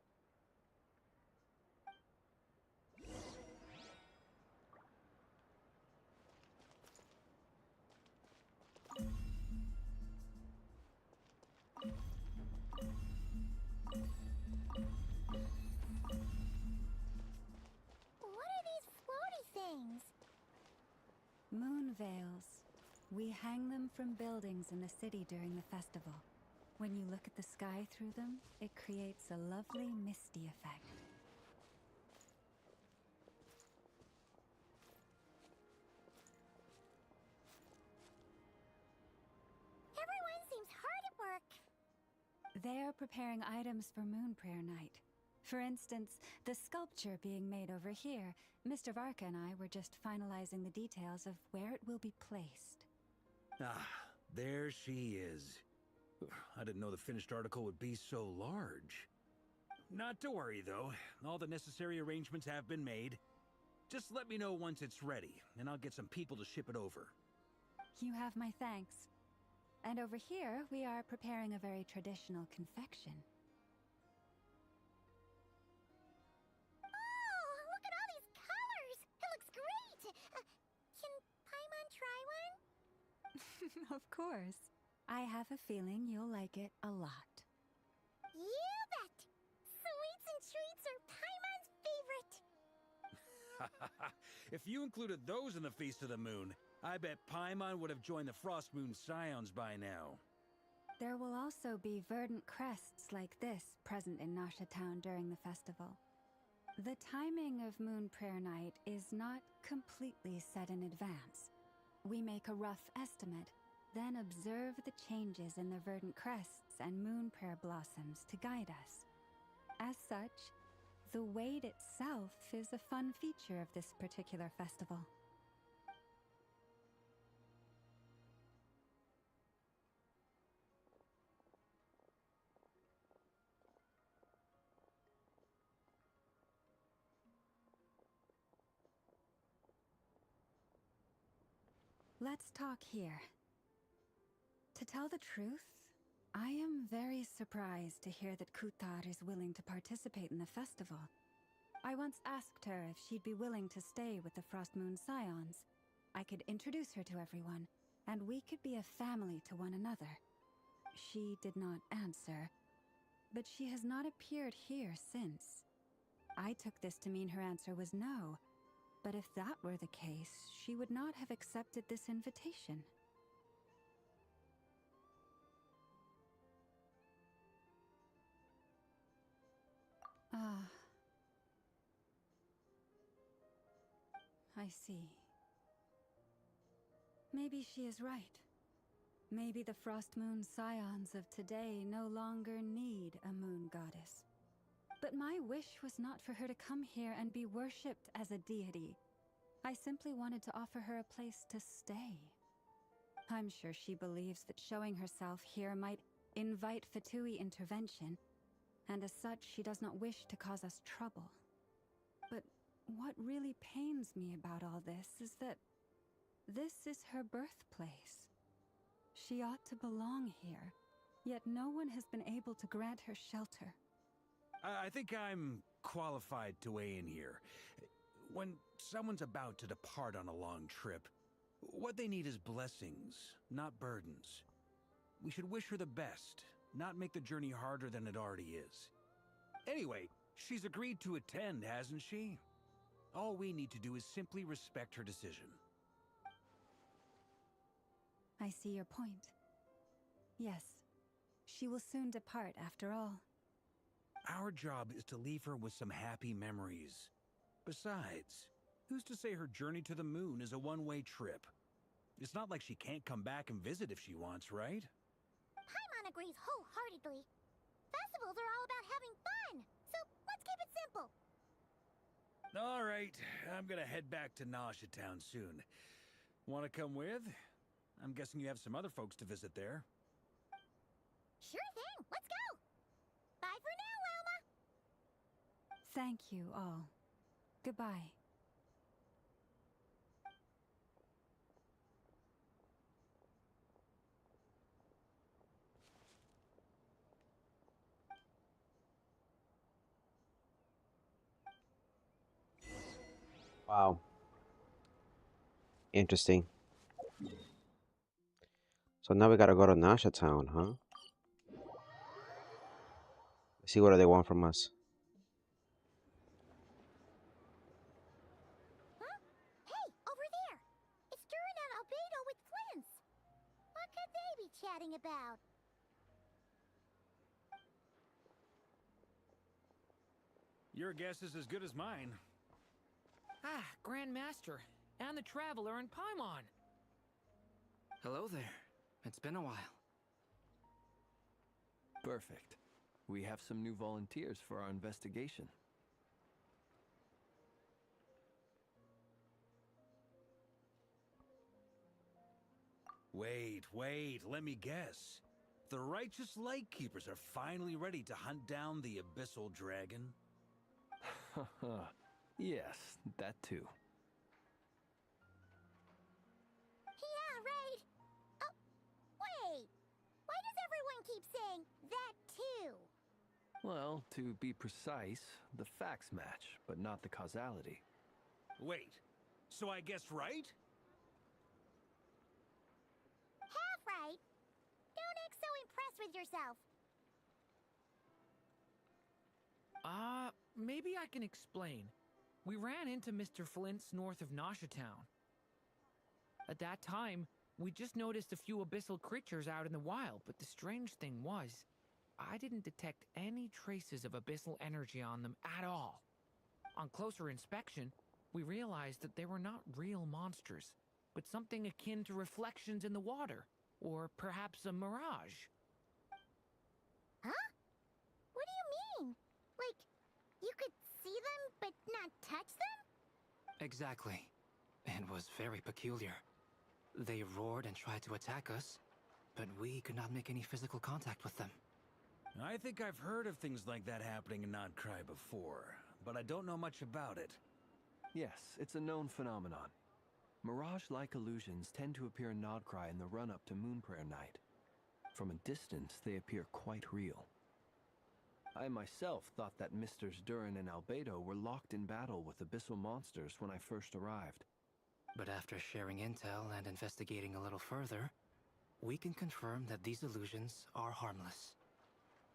[SPEAKER 5] What are these floaty things?
[SPEAKER 10] Moon veils. We hang them from buildings in the city during the festival. When you look at the sky through them, it creates a lovely misty effect.
[SPEAKER 5] Everyone seems hard at work.
[SPEAKER 10] They're preparing items for Moon Prayer Night. For instance, the sculpture being made over here, Mr. Varka and I were just finalizing the details of where it will be placed.
[SPEAKER 12] Ah, there she is. I didn't know the finished article would be so large. Not to worry, though. All the necessary arrangements have been made. Just let me know once it's ready, and I'll get some people to ship it over.
[SPEAKER 10] You have my thanks. And over here, we are preparing a very traditional confection.
[SPEAKER 5] Oh, look at all these colors! It looks great! Can Paimon try one?
[SPEAKER 10] Of course. I have a feeling you'll like it a lot.
[SPEAKER 5] You bet! Sweets and treats are Paimon's favorite!
[SPEAKER 12] If you included those in the Feast of the Moon, I bet Paimon would have joined the Frost Moon Scions by now.
[SPEAKER 10] There will also be verdant crests like this present in Nasha Town during the festival. The timing of Moon Prayer Night is not completely set in advance. We make a rough estimate, then observe the changes in the verdant crests and moon prayer blossoms to guide us. As such,
[SPEAKER 13] The wade itself is a fun feature of this particular festival. Let's talk here. To tell the truth, I am very surprised to hear that Kutar is willing to participate in the festival. I once asked her if she'd be willing to stay with the Frost Moon Scions. I could introduce her to everyone, and we could be a family to one another. She did not answer, but she has not appeared here since. I took this to mean her answer was no, but if that were the case, she would not have accepted this invitation. Ah. I see. Maybe she is right. Maybe the Frost Moon Scions of today no longer need a moon goddess. But my wish was not for her to come here and be worshipped as a deity. I simply wanted to offer her a place to stay. I'm sure she believes that showing herself here might invite Fatui intervention, and as such, she does not wish to cause us trouble. But what really pains me about all this is that this is her birthplace. She ought to belong here, yet no one has been able to grant her shelter.
[SPEAKER 12] I think I'm qualified to weigh in here. When someone's about to depart on a long trip, what they need is blessings, not burdens. We should wish her the best, not make the journey harder than it already is. Anyway, she's agreed to attend, hasn't she? All we need to do is simply respect her decision.
[SPEAKER 13] I see your point. Yes, she will soon depart after all.
[SPEAKER 12] Our job is to leave her with some happy memories. Besides, who's to say her journey to the moon is a one-way trip? It's not like she can't come back and visit if she wants, right?
[SPEAKER 5] Paimon agrees wholeheartedly. Festivals are all about having fun, so let's keep it simple.
[SPEAKER 12] All right, I'm gonna head back to Nahida Town soon. Want to come with? I'm guessing you have some other folks to visit there.
[SPEAKER 5] Sure thing, let's go! Bye for now, Wilma!
[SPEAKER 13] Thank you all. Goodbye.
[SPEAKER 1] Wow. Interesting. So now we gotta go to Nahida Town, huh? Let's see what do they want from us.
[SPEAKER 5] Huh? Hey, over there! It's Duran and Albedo with Flints! What could they be chatting about?
[SPEAKER 12] Your guess is as good as mine.
[SPEAKER 14] Ah, Grand Master, and the Traveler and Paimon.
[SPEAKER 15] Hello there. It's been a while.
[SPEAKER 2] Perfect. We have some new volunteers for our investigation.
[SPEAKER 12] Wait, let me guess. The righteous Lightkeepers are finally ready to hunt down the Abyssal Dragon?
[SPEAKER 2] Yes, that too.
[SPEAKER 5] Yeah, right! Oh, wait! Why does everyone keep saying that too?
[SPEAKER 2] Well, to be precise, the facts match, but not the causality.
[SPEAKER 12] Wait, so I guessed right?
[SPEAKER 5] Half right! Don't act so impressed with yourself.
[SPEAKER 14] Maybe I can explain. We ran into Mr. Flint's north of Nahida Town. At that time, we just noticed a few abyssal creatures out in the wild, but the strange thing was, I didn't detect any traces of abyssal energy on them at all. On closer inspection, we realized that they were not real monsters, but something akin to reflections in the water, or perhaps a mirage.
[SPEAKER 5] Huh? What do you mean? Like, you could see but not touch them?
[SPEAKER 15] Exactly. It was very peculiar. They roared and tried to attack us, but we could not make any physical contact with them.
[SPEAKER 12] I think I've heard of things like that happening in Nodcry before, but I don't know much about it.
[SPEAKER 2] Yes, it's a known phenomenon. Mirage-like illusions tend to appear in Nodcry in the run-up to Moonprayer Night. From a distance, they appear quite real. I myself thought that Misters Durin and Albedo were locked in battle with abyssal monsters when I first arrived.
[SPEAKER 15] But after sharing intel and investigating a little further, we can confirm that these illusions are harmless.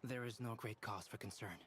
[SPEAKER 15] There is no great cause for concern.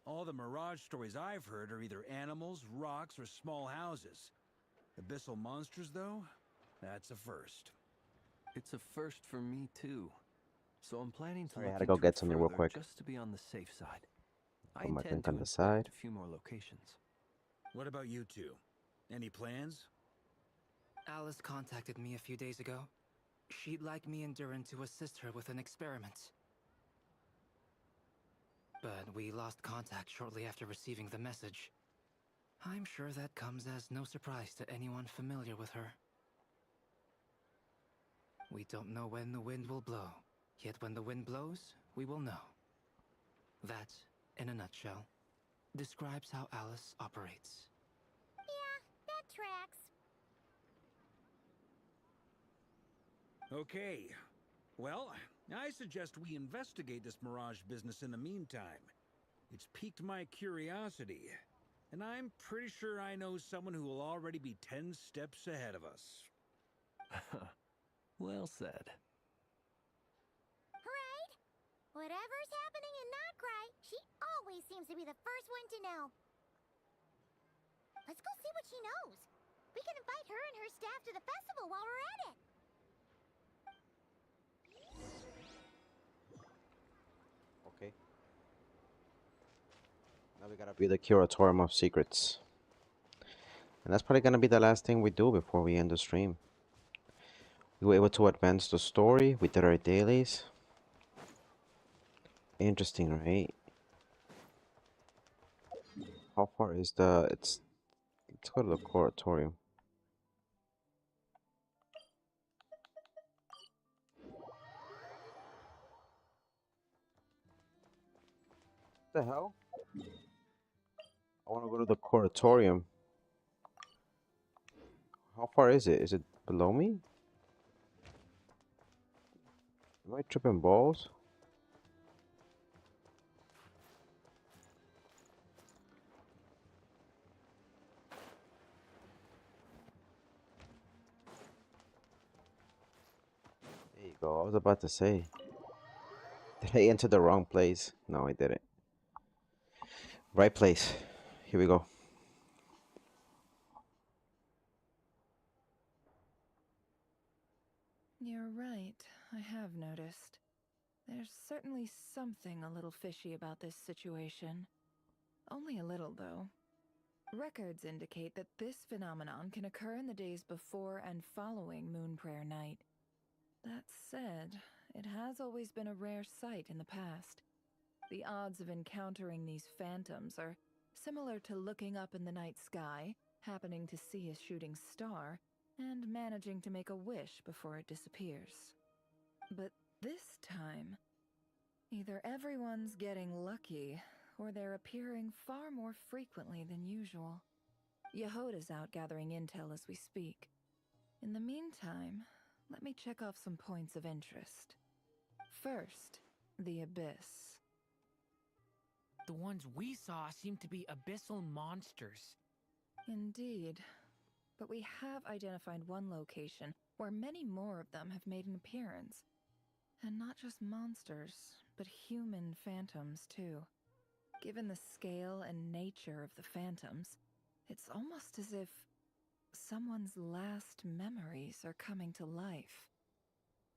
[SPEAKER 12] All the Mirage stories I've heard are either animals, rocks, or small houses. Abyssal monsters, though? That's a first.
[SPEAKER 2] It's a first for me, too. So I'm planning to
[SPEAKER 1] Sorry, I
[SPEAKER 2] look
[SPEAKER 1] had to go
[SPEAKER 2] into
[SPEAKER 1] get
[SPEAKER 2] it
[SPEAKER 1] something real
[SPEAKER 2] further
[SPEAKER 1] quick.
[SPEAKER 2] just to be on the safe side. I
[SPEAKER 1] Put my
[SPEAKER 2] intend
[SPEAKER 1] drink
[SPEAKER 2] to
[SPEAKER 1] on the
[SPEAKER 2] inspect
[SPEAKER 1] side.
[SPEAKER 2] a few more locations.
[SPEAKER 12] What about you two? Any plans?
[SPEAKER 15] Alice contacted me a few days ago. She'd like me and Durin to assist her with an experiment. But we lost contact shortly after receiving the message. I'm sure that comes as no surprise to anyone familiar with her. We don't know when the wind will blow, yet when the wind blows, we will know. That, in a nutshell, describes how Alice operates.
[SPEAKER 5] Yeah, that tracks.
[SPEAKER 12] Okay. Well, I suggest we investigate this Mirage business in the meantime. It's piqued my curiosity, and I'm pretty sure I know someone who will already be 10 steps ahead of us.
[SPEAKER 2] Well said.
[SPEAKER 5] Right? Whatever's happening in Nodcry, she always seems to be the first one to know. Let's go see what she knows. We can invite her and her staff to the festival while we're at it.
[SPEAKER 1] Okay. Now we gotta be the Curatorium of Secrets. And that's probably gonna be the last thing we do before we end the stream. We were able to advance the story. We did our dailies. Interesting, right? How far is the? It's. Let's go to the Koratorium. What the hell? I want to go to the Koratorium. How far is it? Is it below me? Am I tripping balls? There you go. I was about to say. Did I enter the wrong place? No, I didn't. Right place. Here we go.
[SPEAKER 11] You're right, I have noticed. There's certainly something a little fishy about this situation. Only a little, though. Records indicate that this phenomenon can occur in the days before and following Moon Prayer Night. That said, it has always been a rare sight in the past. The odds of encountering these phantoms are similar to looking up in the night sky, happening to see a shooting star, and managing to make a wish before it disappears. But this time, either everyone's getting lucky, or they're appearing far more frequently than usual. Yehoda's out gathering intel as we speak. In the meantime, let me check off some points of interest. First, the Abyss.
[SPEAKER 14] The ones we saw seem to be abyssal monsters.
[SPEAKER 11] Indeed. But we have identified one location where many more of them have made an appearance. And not just monsters, but human phantoms too. Given the scale and nature of the phantoms, it's almost as if someone's last memories are coming to life.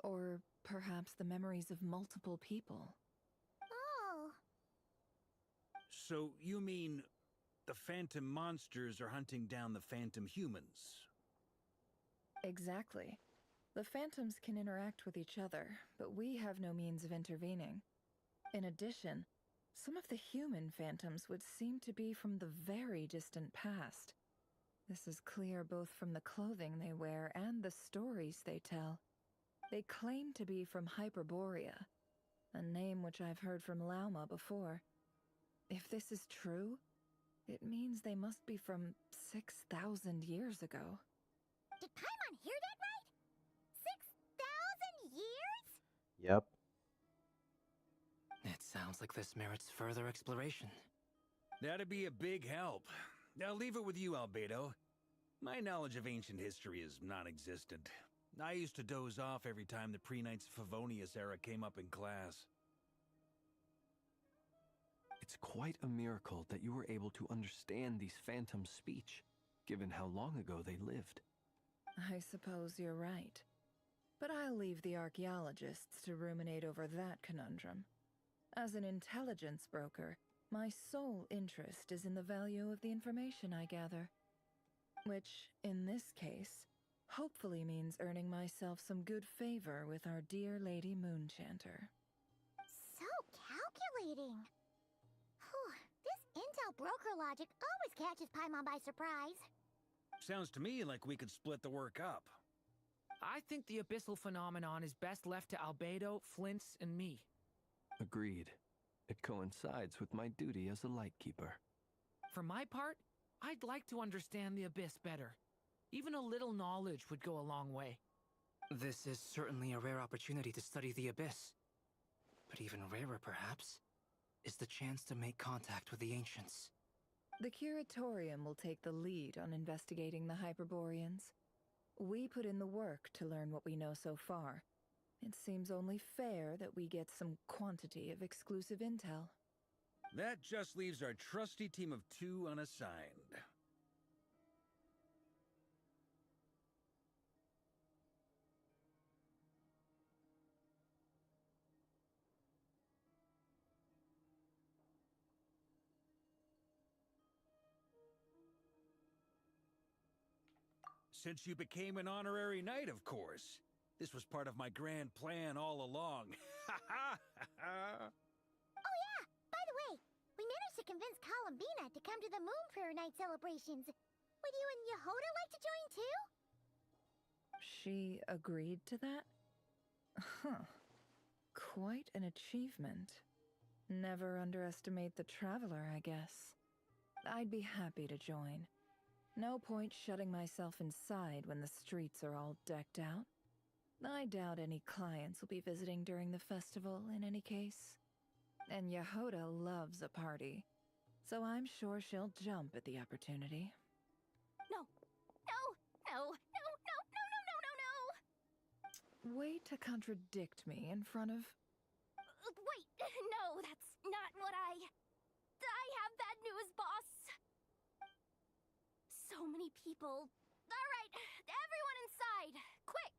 [SPEAKER 11] Or perhaps the memories of multiple people.
[SPEAKER 5] Oh.
[SPEAKER 12] So you mean the phantom monsters are hunting down the phantom humans?
[SPEAKER 11] Exactly. The phantoms can interact with each other, but we have no means of intervening. In addition, some of the human phantoms would seem to be from the very distant past. This is clear both from the clothing they wear and the stories they tell. They claim to be from Hyperborea, a name which I've heard from Lauma before. If this is true, it means they must be from 6,000 years ago.
[SPEAKER 5] Did Paimon hear that right? 6,000 years?
[SPEAKER 1] Yep.
[SPEAKER 15] It sounds like this merits further exploration.
[SPEAKER 12] That'd be a big help. I'll leave it with you, Albedo. My knowledge of ancient history is non-existent. I used to doze off every time the pre-Knights Favonius era came up in class.
[SPEAKER 2] It's quite a miracle that you were able to understand these phantoms' speech, given how long ago they lived.
[SPEAKER 11] I suppose you're right. But I'll leave the archaeologists to ruminate over that conundrum. As an intelligence broker, my sole interest is in the value of the information I gather. Which, in this case, hopefully means earning myself some good favor with our dear Lady Moonchanter.
[SPEAKER 5] So calculating. Whew, this intel broker logic always catches Paimon by surprise.
[SPEAKER 12] Sounds to me like we could split the work up.
[SPEAKER 14] I think the abyssal phenomenon is best left to Albedo, Flints, and me.
[SPEAKER 2] Agreed. It coincides with my duty as a lightkeeper.
[SPEAKER 14] For my part, I'd like to understand the abyss better. Even a little knowledge would go a long way.
[SPEAKER 15] This is certainly a rare opportunity to study the abyss. But even rarer, perhaps, is the chance to make contact with the ancients.
[SPEAKER 11] The Curatorium will take the lead on investigating the Hyperboreans. We put in the work to learn what we know so far. It seems only fair that we get some quantity of exclusive intel.
[SPEAKER 12] That just leaves our trusty team of 2 unassigned. Since you became an honorary knight, of course. This was part of my grand plan all along. Ha ha ha!
[SPEAKER 5] to convince Columbina to come to the Moon Prayer Night celebrations. Would you and Yehoda like to join too?
[SPEAKER 11] She agreed to that? Huh. Quite an achievement. Never underestimate the traveler, I guess. I'd be happy to join. No point shutting myself inside when the streets are all decked out. I doubt any clients will be visiting during the festival in any case. And Yehoda loves a party, so I'm sure she'll jump at the opportunity.
[SPEAKER 6] No, no, no, no, no, no, no, no, no, no!
[SPEAKER 11] Way to contradict me in front of...
[SPEAKER 6] Wait, no, that's not what I have bad news, boss. So many people. All right, everyone inside, quick!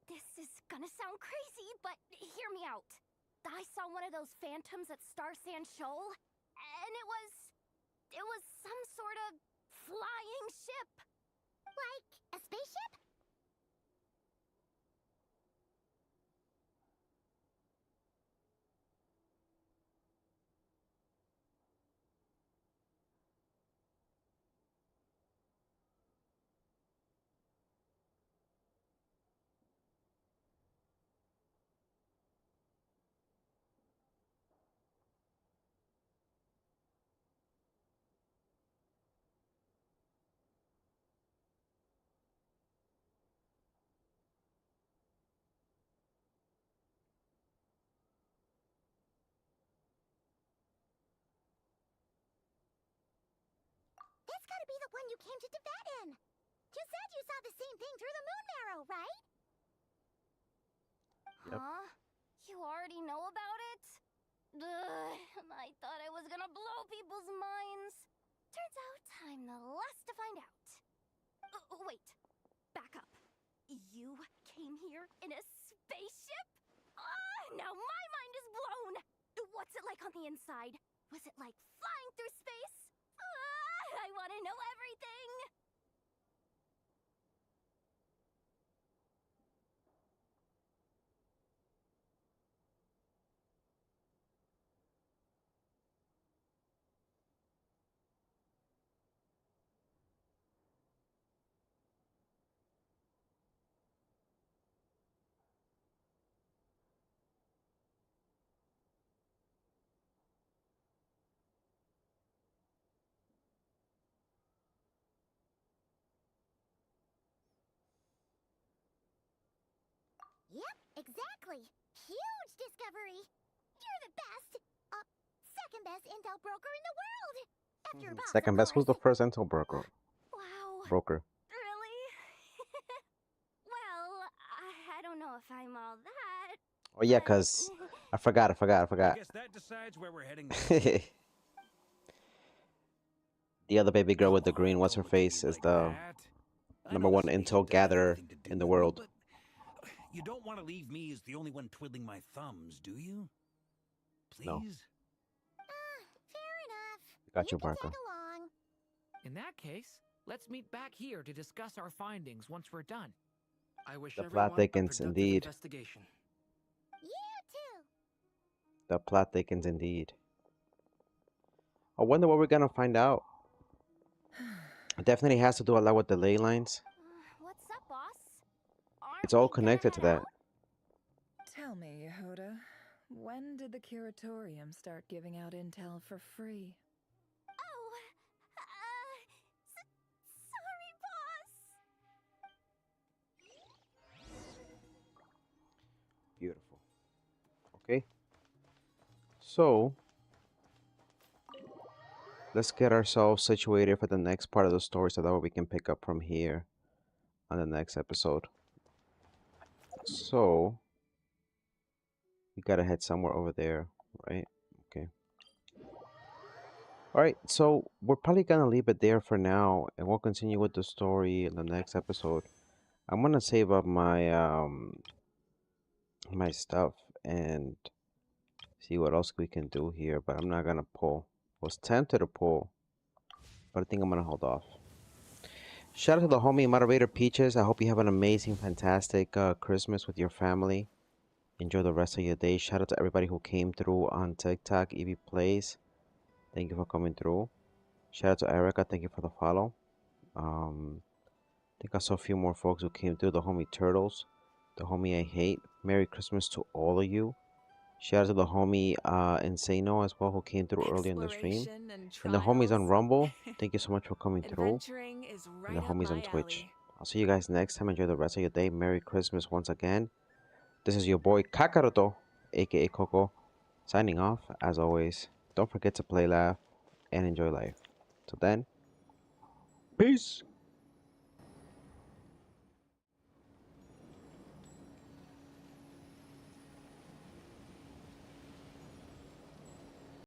[SPEAKER 6] This is gonna sound crazy, but hear me out. I saw one of those phantoms at Star Sand Shoal, and it was some sort of flying ship.
[SPEAKER 5] Like a spaceship? That's gotta be the one you came to Tibet in. You said you saw the same thing through the moon marrow, right?
[SPEAKER 1] Yep.
[SPEAKER 6] Huh? You already know about it? Ugh, I thought I was gonna blow people's minds. Turns out I'm the last to find out. Wait, back up. You came here in a spaceship? Now my mind is blown! What's it like on the inside? Was it like flying through space? I want to know everything!
[SPEAKER 5] Yep, exactly. Huge discovery. You're the best. Second best intel broker in the world. After your boss,
[SPEAKER 1] Second
[SPEAKER 5] of
[SPEAKER 1] best. Who's the
[SPEAKER 5] course.
[SPEAKER 1] first intel broker?
[SPEAKER 6] Wow.
[SPEAKER 1] Broker.
[SPEAKER 6] Really? Well, I don't know if I'm all that.
[SPEAKER 1] Oh yeah, cause I forgot.
[SPEAKER 12] I guess that decides where we're heading next.
[SPEAKER 1] The other baby girl with the green, what's her face, is the number one intel gatherer in the world.
[SPEAKER 12] But you don't want to leave me as the only one twiddling my thumbs, do you? Please?
[SPEAKER 1] No.
[SPEAKER 5] Fair enough.
[SPEAKER 1] Got you,
[SPEAKER 5] can
[SPEAKER 1] Marco.
[SPEAKER 5] tag along.
[SPEAKER 14] In that case, let's meet back here to discuss our findings once we're done.
[SPEAKER 15] I wish
[SPEAKER 1] The
[SPEAKER 15] everyone
[SPEAKER 1] plot thickens,
[SPEAKER 15] a productive
[SPEAKER 1] indeed.
[SPEAKER 15] investigation.
[SPEAKER 5] You too.
[SPEAKER 1] The plot thickens, indeed. I wonder what we're gonna find out. It definitely has to do a lot with the ley lines.
[SPEAKER 6] What's up, boss? Aren't
[SPEAKER 1] It's all
[SPEAKER 6] we gonna
[SPEAKER 1] connected to
[SPEAKER 6] head
[SPEAKER 1] that.
[SPEAKER 6] out?
[SPEAKER 11] Tell me, Yehoda, when did the curatorium start giving out intel for free?
[SPEAKER 6] Oh, sorry, boss.
[SPEAKER 1] Beautiful. Okay. So, let's get ourselves situated for the next part of the story so that way we can pick up from here on the next episode. So, we gotta head somewhere over there, right? Okay. Alright, so we're probably gonna leave it there for now, and we'll continue with the story in the next episode. I'm gonna save up my my stuff and see what else we can do here, but I'm not gonna pull. I was tempted to pull, but I think I'm gonna hold off. Shout out to the homie moderator Peaches. I hope you have an amazing, fantastic Christmas with your family. Enjoy the rest of your day. Shout out to everybody who came through on TikTok. Evie Plays. Thank you for coming through. Shout out to Erica. Thank you for the follow. I think I saw a few more folks who came through. The homie Turtles. The homie I Hate. Merry Christmas to all of you. Shout out to the homie Insano as well, who came through early in the stream. And the homies on Rumble, thank you so much for coming through. And the homies on Twitch. I'll see you guys next time. Enjoy the rest of your day. Merry Christmas once again. This is your boy Kokorito, aka Coco, signing off. As always, don't forget to play, laugh, and enjoy life. Till then, peace.